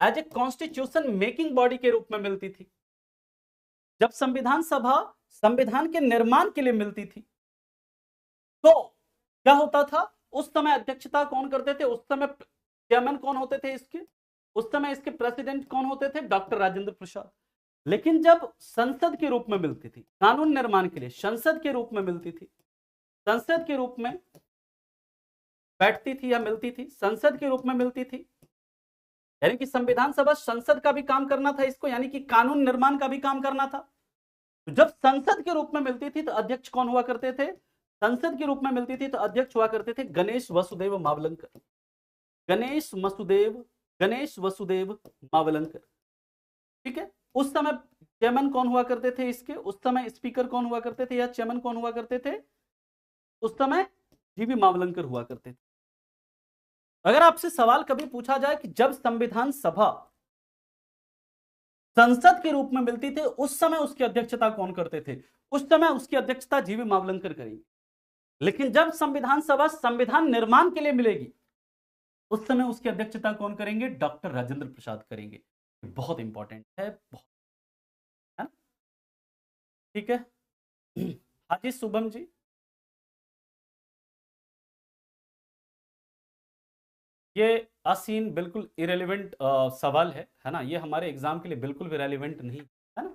as a constitution making body के रूप में मिलती थी, जब संविधान सभा संविधान के निर्माण के लिए मिलती थी, तो क्या होता था? उस समय अध्यक्षता कौन करते थे? उस समय चेयरमैन कौन होते थे इसके? उस समय इसके प्रेसिडेंट कौन होते थे? डॉक्टर राजेंद्र प्रसाद। लेकिन जब संसद के रूप में मिलती थी, कानून निर्माण के लिए संसद के रूप में मिलती थी, संसद के रूप में बैठती थी या मिलती थी, संसद के रूप में मिलती थी, यानी कि संविधान सभा संसद का भी काम करना था इसको, यानी कि कानून निर्माण का भी काम करना था। तो जब संसद के रूप में मिलती थी तो अध्यक्ष कौन हुआ करते थे? संसद के रूप में मिलती थी तो अध्यक्ष हुआ करते थे गणेश वसुदेव मावलंकर। गणेश वसुदेव मावलंकर, ठीक है। उस समय चेयरमैन कौन हुआ करते थे इसके? उस समय स्पीकर कौन हुआ करते थे या चेयरमैन कौन हुआ करते थे? उस समय जीवी मावलंकर हुआ करते थे। अगर आपसे सवाल कभी पूछा जाए कि जब संविधान सभा संसद के रूप में मिलती थी उस समय उसकी अध्यक्षता कौन करते थे? उस समय उसकी अध्यक्षता जीवी मावलंकर करेंगे। लेकिन जब संविधान सभा संविधान निर्माण के लिए मिलेगी उस समय उसकी अध्यक्षता कौन करेंगे? डॉक्टर राजेंद्र प्रसाद करेंगे। बहुत इंपॉर्टेंट है, बहुत, है ना? ठीक है। हाँ जी शुभम जी। ये असीन बिल्कुल इरेलीवेंट सवाल है ना? ये हमारे एग्जाम के लिए बिल्कुल भी रेलिवेंट नहीं है ना?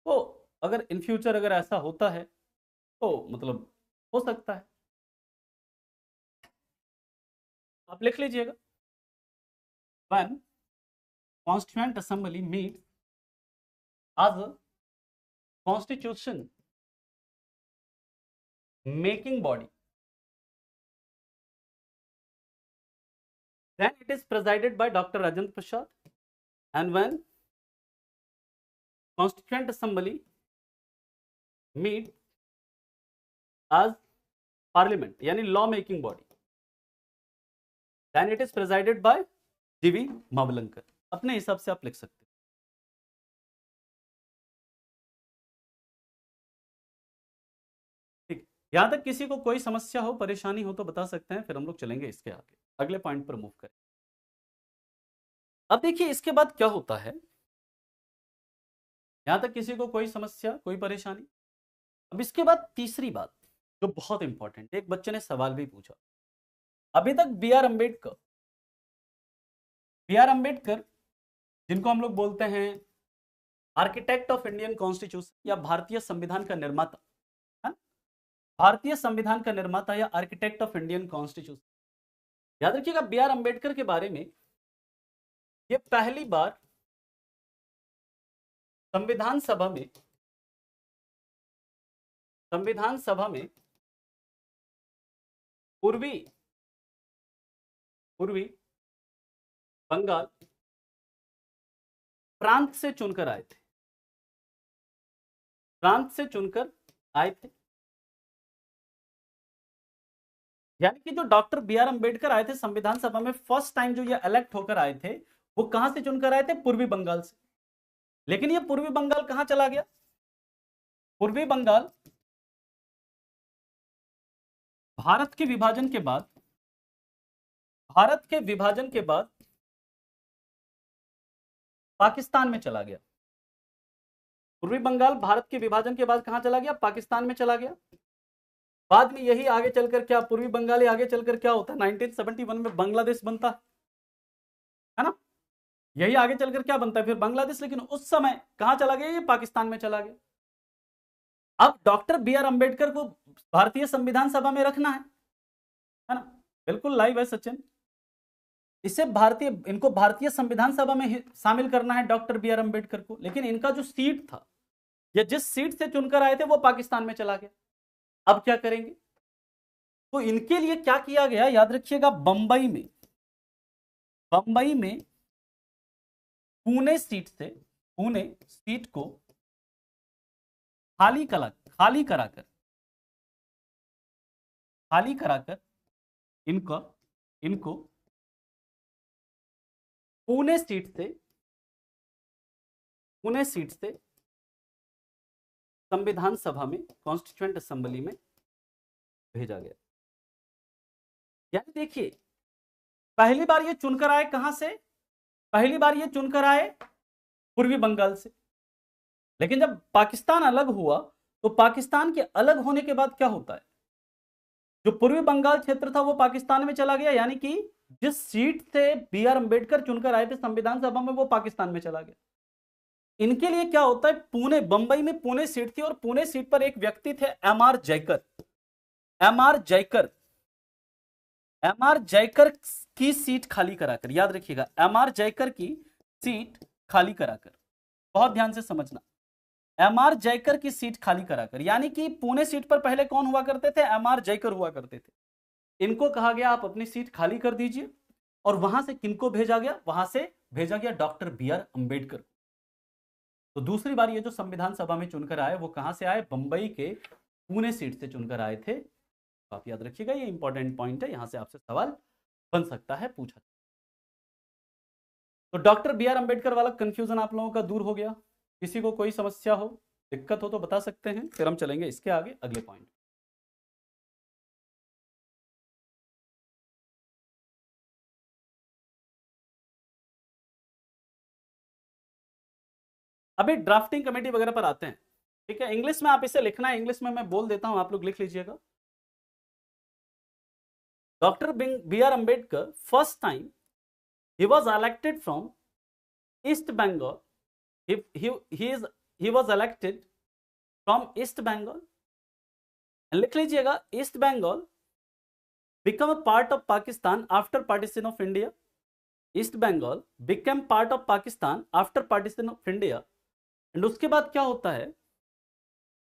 तो अगर इन फ्यूचर अगर ऐसा होता है तो मतलब हो सकता है, आप लिख लीजिएगा। When Constituent Assembly meets as a constitution making body, then it is presided by Dr. Rajendra Prasad, and when Constituent Assembly meets as Parliament, यानी law making body, then it is presided by जीवी मावलंकर। अपने हिसाब से आप लिख सकते हैं। ठीक, यहां तक किसी को कोई समस्या हो, परेशानी हो तो बता सकते हैं, फिर हम लोग चलेंगे इसके आगे, अगले पॉइंट पर मूव करें। अब देखिए इसके बाद क्या होता है, यहां तक किसी को कोई समस्या, कोई परेशानी? अब इसके बाद तीसरी बात जो बहुत इंपॉर्टेंट, एक बच्चे ने सवाल भी पूछा, अभी तक बी आर अम्बेडकर जिनको हम लोग बोलते हैं आर्किटेक्ट ऑफ इंडियन कॉन्स्टिट्यूशन या भारतीय संविधान का निर्माता, है? भारतीय संविधान का निर्माता या आर्किटेक्ट ऑफ इंडियन कॉन्स्टिट्यूशन, याद रखिएगा बी आर अम्बेडकर के बारे में ये पहली बार संविधान सभा में पूर्वी बंगाल प्रांत से चुनकर आए थे, यानी कि जो डॉक्टर बी आर अम्बेडकर आए थे संविधान सभा में फर्स्ट टाइम जो ये इलेक्ट होकर आए थे, वो कहां से चुनकर आए थे? पूर्वी बंगाल से। लेकिन ये पूर्वी बंगाल कहां चला गया? पूर्वी बंगाल भारत के विभाजन के बाद पाकिस्तान में चला गया। पूर्वी बंगाल भारत के विभाजन के बाद कहां चला गया? पाकिस्तान में चला गया। बाद में यही आगे चलकर क्या, पूर्वी बंगाल आगे चलकर क्या होता है? 1971 में बांग्लादेश बनता है ना? यही आगे चलकर क्या बनता है? फिर बांग्लादेश। लेकिन उस समय कहां चला गया? ये पाकिस्तान में चला गया। अब डॉक्टर बी आर अम्बेडकर को भारतीय संविधान सभा में रखना है ना? बिल्कुल लाइव है सचिन। इनको भारतीय संविधान सभा में शामिल करना है डॉक्टर बी आर अम्बेडकर को, लेकिन इनका जो सीट था या जिस सीट से चुनकर आए थे वो पाकिस्तान में चला गया। अब क्या करेंगे? तो इनके लिए क्या किया गया, याद रखिएगा, बंबई में पुणे सीट को खाली कराकर इनको पुणे सीट से संविधान सभा में, कॉन्स्टिट्यूएंट असेंबली में भेजा गया। यानी देखिए पहली बार ये चुनकर आए कहां से? पहली बार ये चुनकर आए पूर्वी बंगाल से। लेकिन जब पाकिस्तान अलग हुआ तो पाकिस्तान के अलग होने के बाद क्या होता है, जो पूर्वी बंगाल क्षेत्र था वो पाकिस्तान में चला गया, यानी कि जिस सीट से बी आर अंबेडकर चुनकर आए थे संविधान सभा में वो पाकिस्तान में चला गया। इनके लिए क्या होता है, पुणे, बंबई में पुणे सीट थी और पुणे सीट पर एक व्यक्ति थे M R Jayakar. M R Jayakar, M R Jayakar की सीट खाली कराकर, याद रखिएगा, एम आर जयकर की सीट खाली कराकर, बहुत ध्यान से समझना, एम आर जयकर की सीट खाली कराकर, यानी कि पुणे सीट पर पहले कौन हुआ करते थे? एम आर जयकर हुआ करते थे। इनको कहा गया आप अपनी सीट खाली कर दीजिए, और वहां से किनको भेजा गया? वहां से भेजा गया डॉक्टर बी आर अंबेडकर। तो दूसरी बार ये जो संविधान सभा में चुनकर आए वो कहां से आए? बंबई के पुणे सीट से चुनकर आए थे। तो आप याद रखिएगा, ये इंपॉर्टेंट पॉइंट है, यहां से आपसे सवाल बन सकता है, पूछा। तो डॉक्टर बी आर अंबेडकर वाला कंफ्यूजन आप लोगों का दूर हो गया। किसी को कोई समस्या हो, दिक्कत हो तो बता सकते हैं, फिर हम चलेंगे इसके आगे अगले पॉइंट। अभी ड्राफ्टिंग कमेटी वगैरह पर आते हैं, ठीक है। इंग्लिश में आप इसे लिखना है, इंग्लिश में मैं बोल देता हूं, आप लोग लिख लीजिएगा। Doctor B R Ambedkar first time he was elected from East Bengal. He was elected from East Bengal. लिख लीजिएगा, East Bengal become a part of Pakistan after partition of India. East Bengal became part of Pakistan after partition of India. And उसके बाद क्या होता है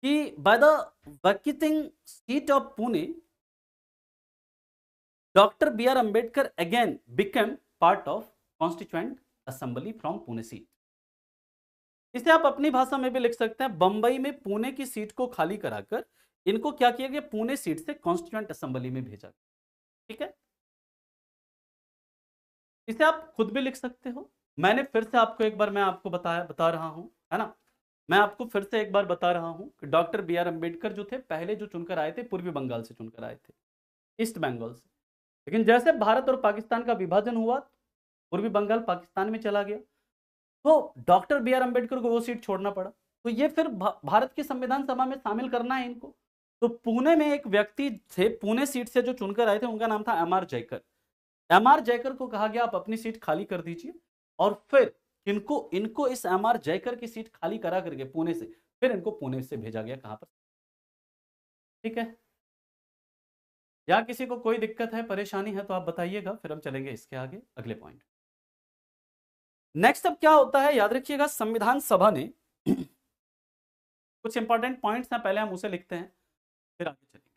कि by the vacating seat of Pune, Dr. B.R. Ambedkar again became part of Constituent Assembly from Pune seat. इसे आप अपनी भाषा में भी लिख सकते हैं, बंबई में पुणे की सीट को खाली कराकर इनको क्या किया गया? पुणे सीट से कॉन्स्टिट्यूएंट असेंबली में भेजा गया, ठीक है। इसे आप खुद भी लिख सकते हो। मैंने फिर से आपको एक बार मैं आपको बता रहा हूं, है ना, मैं आपको फिर से एक बार बता रहा हूं कि डॉक्टर बी आर अंबेडकर जो थे पहले जो चुनकर आए थे पूर्वी बंगाल से चुनकर आए थे, ईस्ट बंगाल से। लेकिन जैसे भारत और पाकिस्तान का विभाजन हुआ, पूर्वी बंगाल पाकिस्तान में चला गया, तो डॉक्टर बी आर अंबेडकर को वो सीट छोड़ना पड़ा। तो ये फिर भारत की संविधान सभा में शामिल करना है इनको। तो पुणे में एक व्यक्ति थे, पुणे सीट से जो चुनकर आए थे, उनका नाम था M R Jayakar. M R Jayakar को कहा गया आप अपनी सीट खाली कर दीजिए, और फिर इनको इस एम आर जयकर की सीट खाली करा करके पुणे से, फिर इनको पुणे से भेजा गया, कहां पर? ठीक है। या किसी को कोई दिक्कत है, परेशानी है तो आप बताइएगा, फिर हम चलेंगे इसके आगे अगले पॉइंट। नेक्स्ट अब क्या होता है, याद रखिएगा, संविधान सभा ने कुछ इंपॉर्टेंट पॉइंट्स हैं, पहले हम उसे लिखते हैं फिर आगे चलेंगे।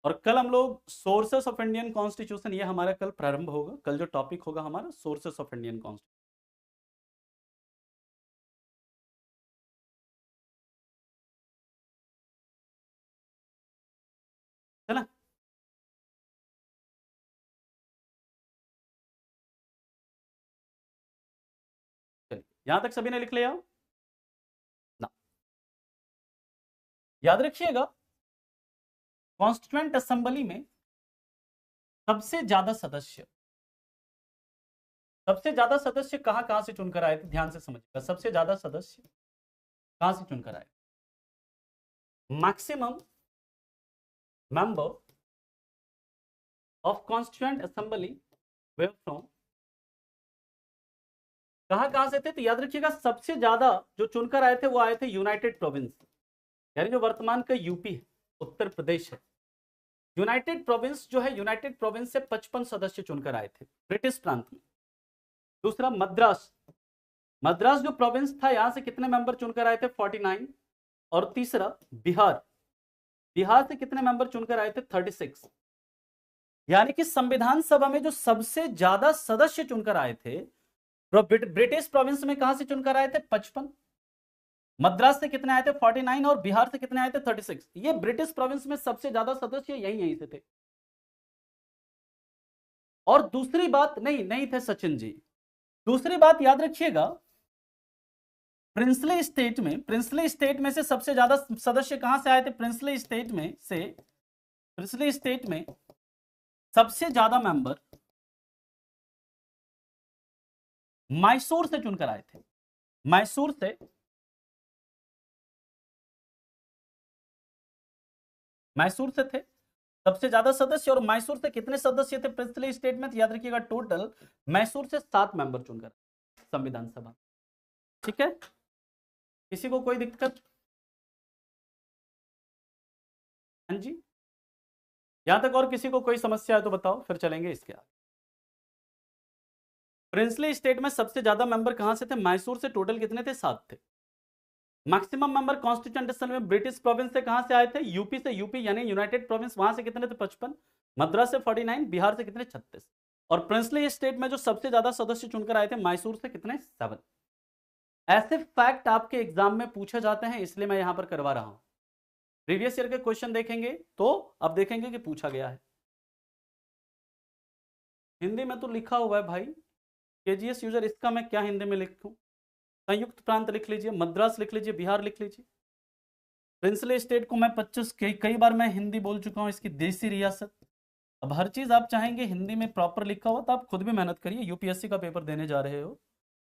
और कल हम लोग सोर्सेस ऑफ इंडियन कॉन्स्टिट्यूशन, ये हमारा कल प्रारंभ होगा, कल जो टॉपिक होगा हमारा सोर्सेस ऑफ इंडियन कॉन्स्टिट्यूशन, है ना। चलिए, यहां तक सभी ने लिख लिया ना। याद रखिएगा, कॉन्स्टिट्यूएंट असेंबली में सबसे ज्यादा सदस्य कहां कहां से चुनकर आए थे? ध्यान से समझिएगा, सबसे ज्यादा सदस्य कहां से चुनकर आए? Maximum member of constituent assembly way from, कहां से थे? तो याद रखिएगा, सबसे ज्यादा जो चुनकर आए थे वो आए थे यूनाइटेड प्रोविंस, यानी जो वर्तमान का यूपी है, उत्तर प्रदेश है। यूनाइटेड प्रोविंस जो है, यूनाइटेड प्रोविंस से 55 सदस्य चुनकर आए थे ब्रिटिश प्रांत में। दूसरा मद्रास जो प्रोविंस था, यहां से कितने मेंबर चुनकर आए थे? 49। और तीसरा बिहार से कितने मेंबर चुनकर आए थे? 36। यानी कि संविधान सभा में जो सबसे ज्यादा सदस्य चुनकर आए थे ब्रिटिश प्रोविंस में कहां से चुनकर आए थे? 55। मद्रास से कितने आए थे? 49। और बिहार से कितने आए थे? 36। ये ब्रिटिश प्रोविंस में सबसे ज्यादा सदस्य यहीं से थे। और दूसरी बात, नहीं थे सचिन जी, दूसरी बात याद रखिएगा, प्रिंसली स्टेट में से सबसे ज्यादा सदस्य कहां से आए थे? प्रिंसली स्टेट में सबसे ज्यादा मेंबर मैसूर से चुनकर आए थे। मैसूर से थे सबसे ज्यादा सदस्य। और मैसूर से कितने सदस्य थे प्रिंसली स्टेट में? तो याद रखिएगा टोटल मैसूर से 7 मेंबर चुनकर संविधान सभा। ठीक है, किसी को कोई दिक्कत? हाँ जी, यहां तक और किसी को कोई समस्या है तो बताओ, फिर चलेंगे इसके आगे। प्रिंसली स्टेट में सबसे ज्यादा मेंबर कहां से थे? मैसूर से। टोटल कितने थे? 7 थे। मैक्सिमम मेंबर कॉन्स्टिट्यूंट असेंबली में ब्रिटिश प्रोविंस से कहां से आए थे? यूपी से। यूपी यानी यूनाइटेड प्रोविंस, वहां से कितने थे? 55। मद्रास से 49। बिहार से कितने? 36। और प्रिंसली स्टेट में जो सबसे ज्यादा सदस्य चुनकर आए थे मैसूर से, कितने? 7। ऐसे फैक्ट आपके एग्जाम में पूछे जाते हैं, इसलिए मैं यहां पर करवा रहा हूं। प्रीवियस ईयर के क्वेश्चन देखेंगे तो अब देखेंगे कि पूछा गया है। हिंदी में तो लिखा हुआ है भाई, केजीएस यूजर, इसका मैं क्या हिंदी में लिखूं? संयुक्त प्रांत लिख लीजिए, मद्रास लिख लीजिए, बिहार लिख लीजिए। प्रिंसली स्टेट को मैं 25 कई बार मैं हिंदी बोल चुका हूं, इसकी देसी रियासत। अब हर चीज आप चाहेंगे हिंदी में प्रॉपर लिखा हुआ, तो आप खुद भी मेहनत करिए, यूपीएससी का पेपर देने जा रहे हो।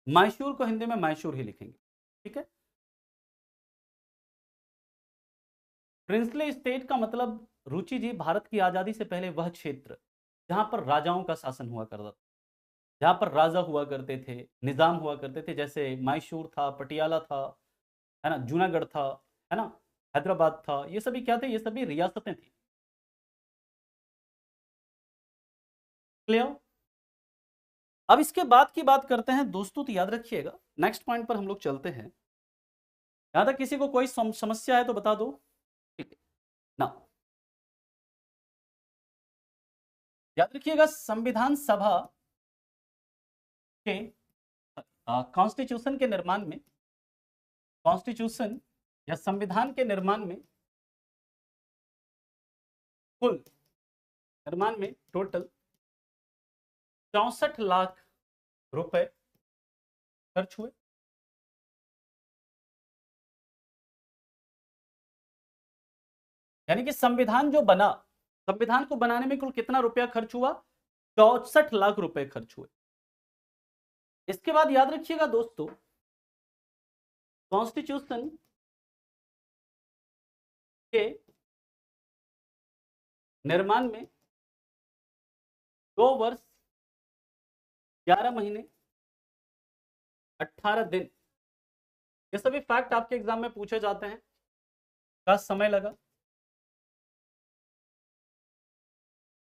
मैसूर को हिंदी में मैसूर ही लिखेंगे। ठीक है, प्रिंसली स्टेट का मतलब रुचि जी, भारत की आजादी से पहले वह क्षेत्र जहां पर राजाओं का शासन हुआ करता था, जहां पर राजा हुआ करते थे, निजाम हुआ करते थे। जैसे मैसूर था, पटियाला था, है ना, जूनागढ़ था, है ना, हैदराबाद था। ये सभी क्या थे? ये सभी रियासतें थी। क्लियर? अब इसके बाद की बात करते हैं दोस्तों, तो याद रखिएगा नेक्स्ट पॉइंट पर हम लोग चलते हैं। यहां तक किसी को कोई समस्या है तो बता दो। ठीक है ना, याद रखिएगा संविधान सभा के कॉन्स्टिट्यूशन के निर्माण में, कॉन्स्टिट्यूशन या संविधान के निर्माण में कुल निर्माण में टोटल 64 लाख रुपए खर्च हुए। यानी कि संविधान जो बना, संविधान को बनाने में कुल कितना रुपया खर्च हुआ? 64 लाख रुपए खर्च हुए। इसके बाद याद रखिएगा दोस्तों, कॉन्स्टिट्यूशन के निर्माण में 2 वर्ष 11 महीने 18 दिन, ये सभी फैक्ट आपके एग्जाम में पूछे जाते हैं, का समय लगा।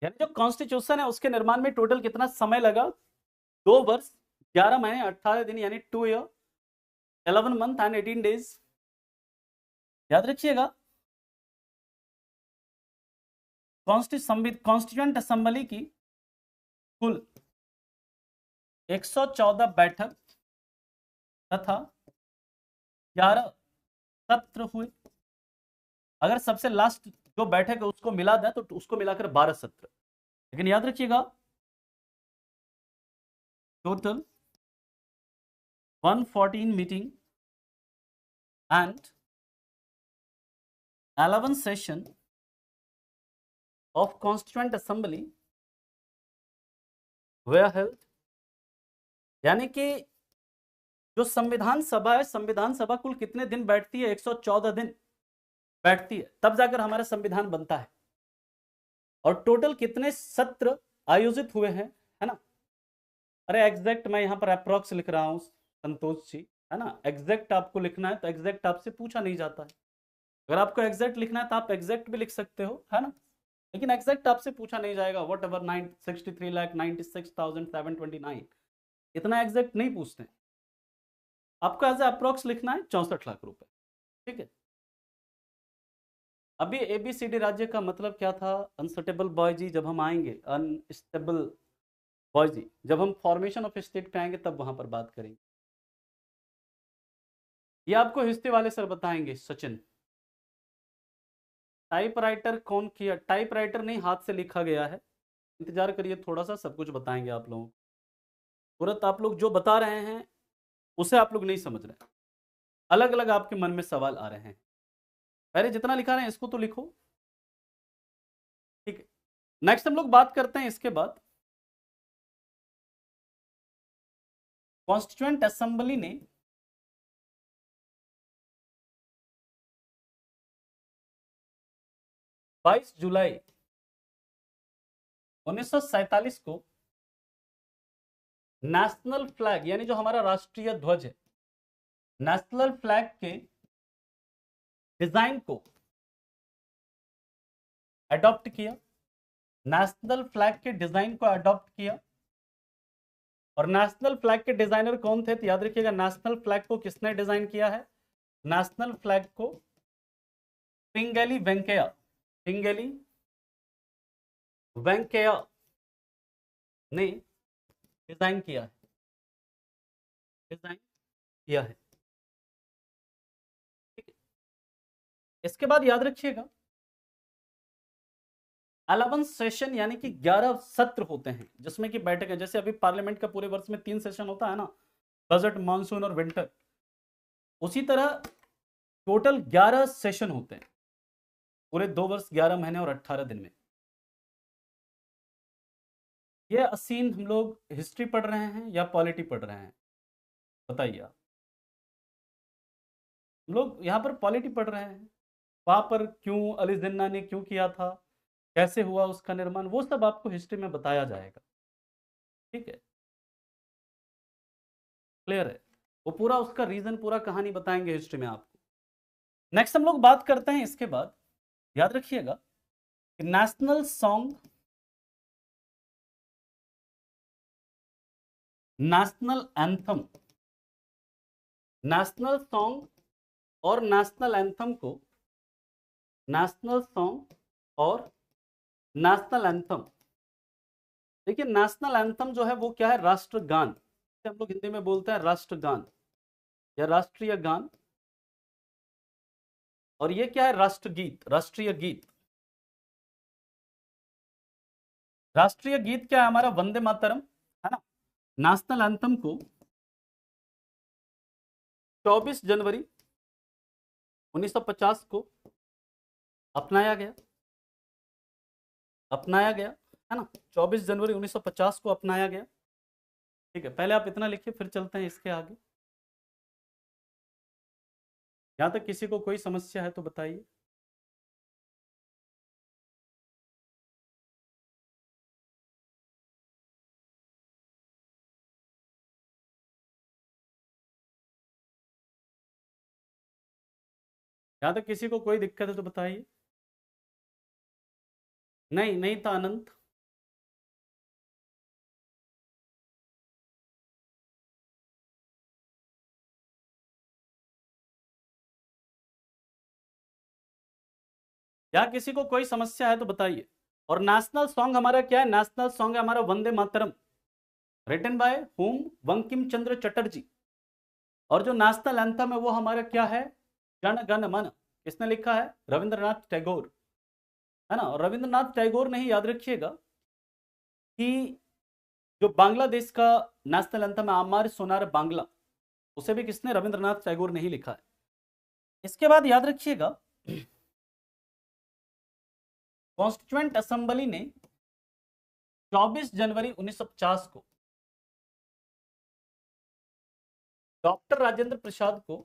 यानी जो कॉन्स्टिट्यूशन है उसके निर्माण में टोटल कितना समय लगा? 2 वर्ष 11 महीने 18 दिन, यानी 2 ईयर 11 मंथ एंड 18 डेज। याद रखिएगा कॉन्स्टिट्यूंट असेंबली की कुल 114 बैठक तथा 11 सत्र हुए। अगर सबसे लास्ट जो बैठक है उसको मिला दें तो उसको मिलाकर 12 सत्र। लेकिन याद रखिएगा total 114 meeting and 11 session of constituent assembly where held. यानी कि जो संविधान सभा है, संविधान सभा कुल कितने दिन बैठती है? 114 दिन बैठती है, तब जाकर हमारा संविधान बनता है। और टोटल कितने सत्र आयोजित हुए हैं, है ना? अरे एग्जैक्ट मैं यहाँ पर अप्रोक्स लिख रहा हूँ संतोष जी, है ना। एग्जैक्ट आपको लिखना है तो एग्जैक्ट आपसे पूछा नहीं जाता है। अगर आपको एग्जैक्ट लिखना है तो आप एग्जैक्ट भी लिख सकते हो, है ना, लेकिन एग्जैक्ट आपसे पूछा नहीं जाएगा। वट एवर 63,96,729, इतना एग्जैक्ट नहीं पूछते। आपको एज अप्रोक्स लिखना है 64 लाख रुपए। ठीक है, अभी एबीसीडी राज्य का मतलब क्या था? अनस्टेबल बॉय जी, जब हम आएंगे अनस्टेबल बॉय जी, जब हम फॉर्मेशन ऑफ स्टेट पे आएंगे तब वहां पर बात करेंगे। ये आपको हिस्ट्री वाले सर बताएंगे, सचिन। टाइपराइटर कौन किया? टाइपराइटर नहीं, हाथ से लिखा गया है। इंतजार करिए थोड़ा सा, सब कुछ बताएंगे आप लोगों को। तुरंत आप लोग जो बता रहे हैं उसे आप लोग नहीं समझ रहे, अलग अलग आपके मन में सवाल आ रहे हैं। पहले जितना लिखा रहे हैं इसको तो लिखो। ठीक है, नेक्स्ट हम लोग बात करते हैं इसके बाद, कॉन्स्टिट्यूएंट असेंबली ने 22 जुलाई 1947 को नेशनल फ्लैग यानी जो हमारा राष्ट्रीय ध्वज है, नेशनल फ्लैग के डिजाइन को अडॉप्ट किया, नेशनल फ्लैग के डिजाइन को अडॉप्ट किया। और नेशनल फ्लैग के डिजाइनर कौन थे? तो याद रखिएगा, नेशनल फ्लैग को किसने डिजाइन किया है? नेशनल फ्लैग को पिंगली वेंकैया, पिंगली वेंकैया ने डिजाइन किया है, डिजाइन किया है। ठीक है, इसके बाद याद रखिएगा 11 सेशन यानी कि 11 सत्र होते हैं जिसमें कि बैठक है। जैसे अभी पार्लियामेंट का पूरे वर्ष में 3 सेशन होता है ना, बजट, मानसून और विंटर, उसी तरह टोटल 11 सेशन होते हैं पूरे 2 वर्ष 11 महीने और 18 दिन में। ये असीन हम लोग हिस्ट्री पढ़ रहे हैं या पॉलिटी पढ़ रहे हैं? बताइए आप। हम लोग यहाँ पर पॉलिटी पढ़ रहे हैं। वहां पर क्यों अली जिन्ना ने क्यों किया था, कैसे हुआ उसका निर्माण, वो सब आपको हिस्ट्री में बताया जाएगा। ठीक है, क्लियर है? वो पूरा उसका रीजन, पूरा कहानी बताएंगे हिस्ट्री में आपको। नेक्स्ट हम लोग बात करते हैं इसके बाद, याद रखिएगा कि national song, national anthem, national song और नेशनल एंथम को, नेशनल सॉन्ग और नेशनल एंथम, देखिए नेशनल एंथम जो है वो क्या है? राष्ट्रगान, हम लोग हिंदी में बोलते हैं राष्ट्रगान या राष्ट्रीय गान। और ये क्या है? राष्ट्रगीत, राष्ट्रीय गीत। राष्ट्रीय गीत क्या है हमारा? वंदे मातरम, है ना। नेशनल एंथम को 24 जनवरी 1950 को अपनाया गया, अपनाया गया, है ना। 24 जनवरी 1950 को अपनाया गया। ठीक है, पहले आप इतना लिखिए फिर चलते हैं इसके आगे। यहां तक किसी को कोई समस्या है तो बताइए। यहां तक किसी को कोई दिक्कत है तो बताइए। नहीं, नहीं था अनंत। या किसी को कोई समस्या है तो बताइए। और नेशनल सॉन्ग हमारा क्या है? नेशनल सॉन्ग है हमारा Vande Mataram, written by home? Bankim Chandra Chatterjee. और जो नेशनल एंथम है वो हमारा क्या है? जन गण मन। किसने लिखा है? रविंद्रनाथ टैगोर, है ना। और रविंद्रनाथ टैगोर ने ही, याद रखिएगा, कि जो बांग्लादेश का नेशनल एंथम है आमार सोनार बांग्ला, उसे भी किसने? रविंद्रनाथ टैगोर ने ही लिखा है। इसके बाद याद रखिएगा कॉन्स्टिट्यूएंट असेंबली ने 24 जनवरी 1950 को डॉक्टर राजेंद्र प्रसाद को,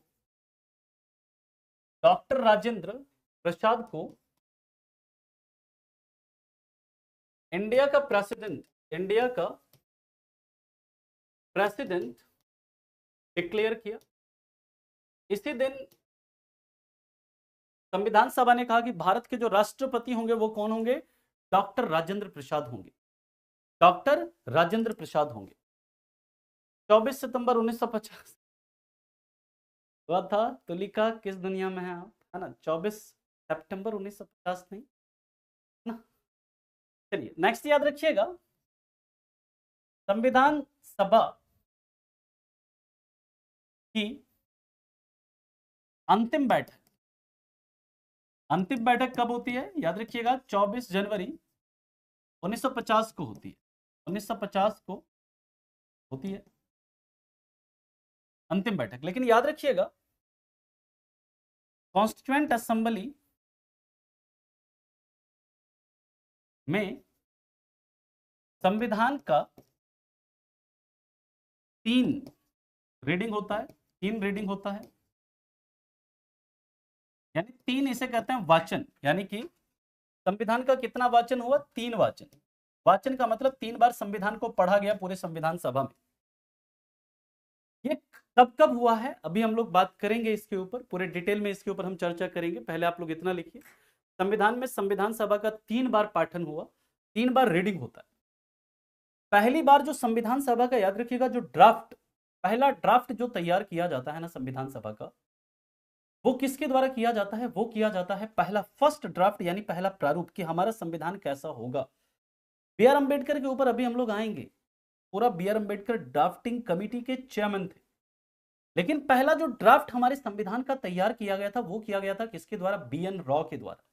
डॉक्टर राजेंद्र प्रसाद को इंडिया का प्रेसिडेंट, इंडिया का प्रेसिडेंट डिक्लेयर किया। इसी दिन संविधान सभा ने कहा कि भारत के जो राष्ट्रपति होंगे वो कौन होंगे? डॉक्टर राजेंद्र प्रसाद होंगे, डॉक्टर राजेंद्र प्रसाद होंगे। 24 सितंबर 1950 हुआ था। तुलिका किस दुनिया में है आप, है ना। 24 सितंबर 1950 नहीं ना। चलिए नेक्स्ट याद रखिएगा, संविधान सभा की अंतिम बैठक, अंतिम बैठक कब होती है? याद रखिएगा 24 जनवरी 1950 को होती है, 1950 को होती है अंतिम बैठक। लेकिन याद रखिएगा कॉन्स्टिट्यूएंट असेंबली में संविधान का 3 रीडिंग होता है, 3 रीडिंग होता है, यानी 3 इसे कहते हैं वाचन, यानी कि संविधान का कितना वाचन हुआ? 3 वाचन। वाचन का मतलब 3 बार संविधान को पढ़ा गया पूरे संविधान सभा में। ये कब कब हुआ है अभी हम लोग बात करेंगे, इसके ऊपर पूरे डिटेल में इसके ऊपर हम चर्चा करेंगे। पहले आप लोग इतना लिखिए, संविधान में संविधान सभा का 3 बार पाठन हुआ, 3 बार रीडिंग होता है। पहली बार जो संविधान सभा का, याद रखिएगा, जो ड्राफ्ट, पहला ड्राफ्ट जो तैयार किया जाता है ना संविधान सभा का, वो किसके द्वारा किया जाता है? वो किया जाता है पहला फर्स्ट ड्राफ्ट, यानी पहला प्रारूप कि हमारा संविधान कैसा होगा। बी आर अम्बेडकर के ऊपर अभी हम लोग आएंगे। पूरा B R Ambedkar drafting committee के चेयरमैन थे, लेकिन पहला जो ड्राफ्ट हमारे संविधान का तैयार किया गया था वो किया गया था किसके द्वारा? बी एन रॉ के द्वारा।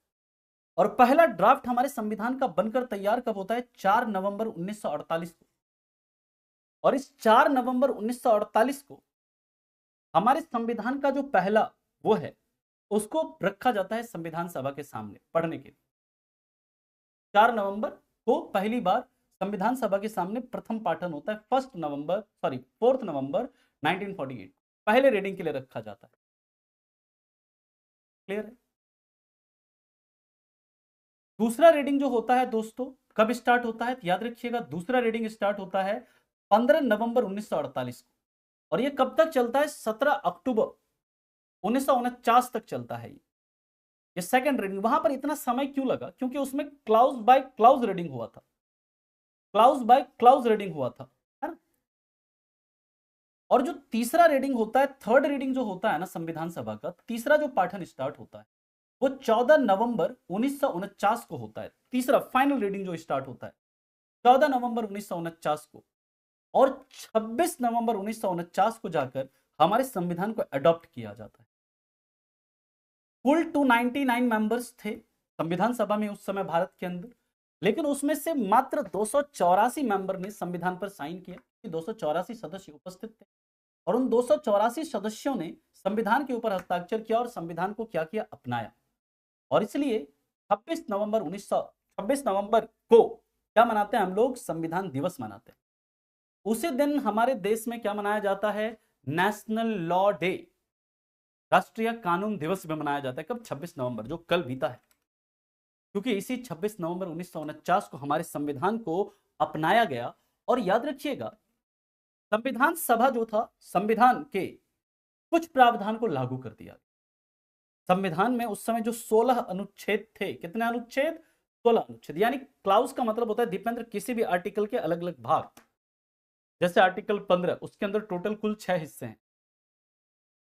और पहला ड्राफ्ट हमारे संविधान का बनकर तैयार कब होता है? 4 नवंबर 1948 को। और इस 4 नवंबर 1948 को हमारे संविधान का जो पहला वो है, उसको रखा जाता है संविधान सभा के सामने पढ़ने के लिए। 4 नवंबर को पहली बार संविधान सभा के सामने प्रथम पाठन होता है। 4 नवंबर 1948 पहले रीडिंग के लिए रखा जाता है। क्लियर है? दूसरा रीडिंग जो होता है दोस्तों, कब स्टार्ट होता है? याद रखिएगा, दूसरा रीडिंग स्टार्ट होता है 15 नवंबर 1948 को, और ये कब तक चलता है? 17 अक्टूबर 1949 तक चलता है ये सेकंड रीडिंग। वहां पर इतना समय क्यों लगा? क्योंकि उसमें क्लाउज बाय क्लाउज रीडिंग हुआ था, क्लाउज बाय क्लाउज रीडिंग हुआ था, है ना? और जो तीसरा रीडिंग होता है, थर्ड रीडिंग जो होता है ना संविधान सभा का, तीसरा जो पाठन स्टार्ट होता है वो 14 नवंबर 1949 को होता है। तीसरा फाइनल रीडिंग जो स्टार्ट होता है 14 नवंबर 1949 को, और 26 नवंबर 1949 को जाकर हमारे संविधान को अडॉप्ट किया जाता है। कुल 299 मेंबर्स थे संविधान सभा में उस समय भारत के अंदर, लेकिन उसमें से मात्र 284 मेंबर ने संविधान पर साइन किया। 284 सदस्य उपस्थित थे, और उन 284 सदस्यों ने संविधान के ऊपर हस्ताक्षर किया और संविधान को क्या किया? अपनाया। और इसलिए 26 नवंबर को क्या मनाते हैं हम लोग? संविधान दिवस मनाते हैं। उसी दिन हमारे देश में क्या मनाया जाता है? नेशनल लॉ डे, राष्ट्रीय कानून दिवस भी मनाया जाता है। कब? 26 नवंबर, जो कल बीता है। क्योंकि इसी 26 नवंबर 1949 को हमारे संविधान को अपनाया गया। और याद रखिएगा, संविधान सभा जो था, संविधान के कुछ प्रावधान को लागू कर दिया। संविधान में उस समय जो 16 अनुच्छेद थे, कितने अनुच्छेद? 16 अनुच्छेद, यानी क्लाउज का मतलब होता है दीपेंद्र किसी भी आर्टिकल के अलग अलग भाग। जैसे आर्टिकल 15, उसके अंदर टोटल कुल 6 हिस्से हैं,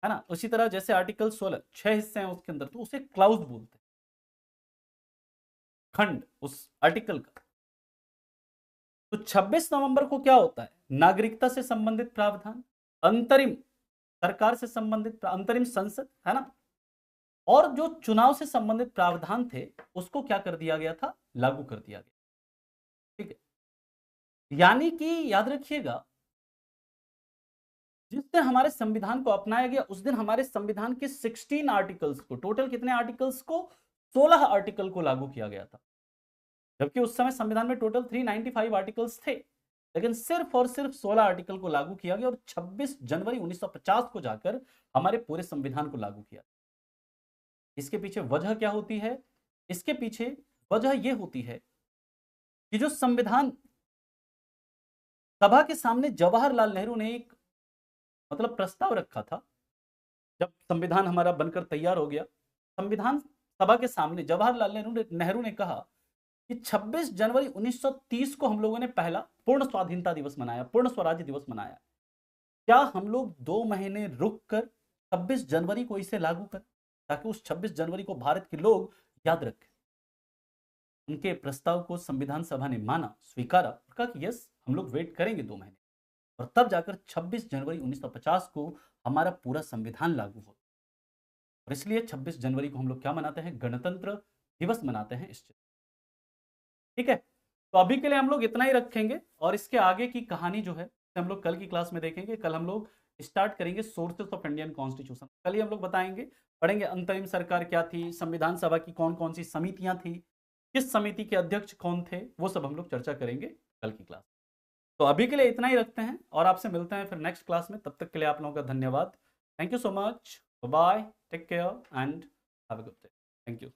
है ना? उसी तरह जैसे आर्टिकल 16 6 हिस्से हैं उसके अंदर, तो उसे क्लाउज बोलते हैं, खंड उस आर्टिकल का। तो 26 नवंबर को क्या होता है? नागरिकता से संबंधित प्रावधान, अंतरिम सरकार से संबंधित, अंतरिम संसद, है ना? और जो चुनाव से संबंधित प्रावधान थे उसको क्या कर दिया गया था? लागू कर दिया गया। ठीक है, यानी कि याद रखिएगा, जिस दिन हमारे संविधान को अपनाया गया उस दिन हमारे संविधान के 16 आर्टिकल्स को, टोटल कितने आर्टिकल्स को? 16 आर्टिकल को लागू किया गया था। जबकि उस समय संविधान में टोटल 395 आर्टिकल्स थे, लेकिन सिर्फ और सिर्फ 16 आर्टिकल को लागू किया गया, और 26 जनवरी 1950 को जाकर हमारे पूरे संविधान को लागू किया। इसके पीछे वजह क्या होती है? इसके पीछे वजह यह होती है कि जो संविधान सभा के सामने जवाहरलाल नेहरू ने एक मतलब प्रस्ताव रखा था, जब संविधान हमारा बनकर तैयार हो गया, संविधान सभा के सामने जवाहरलाल नेहरू ने कहा कि 26 जनवरी 1930 को हम लोगों ने पहला पूर्ण स्वाधीनता दिवस मनाया, पूर्ण स्वराज्य दिवस मनाया। क्या हम लोग 2 महीने रुक कर 26 जनवरी को इसे लागू करें, ताकि उस 26 जनवरी को भारत के लोग याद रखें? उनके प्रस्ताव को संविधान सभा ने माना, स्वीकारा, कहा कि यस, हम लोग वेट करेंगे 2 महीने, और तब जाकर 26 जनवरी 1950 को हमारा पूरा संविधान लागू हो। और इसलिए 26 जनवरी को हम लोग क्या मनाते हैं? गणतंत्र दिवस मनाते हैं इस। ठीक है, तो अभी के लिए हम लोग इतना ही रखेंगे, और इसके आगे की कहानी जो है हम लोग कल की क्लास में देखेंगे। कल हम लोग स्टार्ट करेंगे सोर्सेस ऑफ इंडियन कॉन्स्टिट्यूशन। कल ही हम लोग बताएंगे, पढ़ेंगे अंतरिम सरकार क्या थी, संविधान सभा की कौन कौन सी समितियां थी, किस समिति के अध्यक्ष कौन थे, वो सब हम लोग चर्चा करेंगे। कल की क्लास। तो अभी के लिए इतना ही रखते हैं और आपसे मिलते हैं फिर नेक्स्ट क्लास में। तब तक के लिए आप लोगों का धन्यवाद। Thank you so much. Bye, take care and have a good day. Thank you.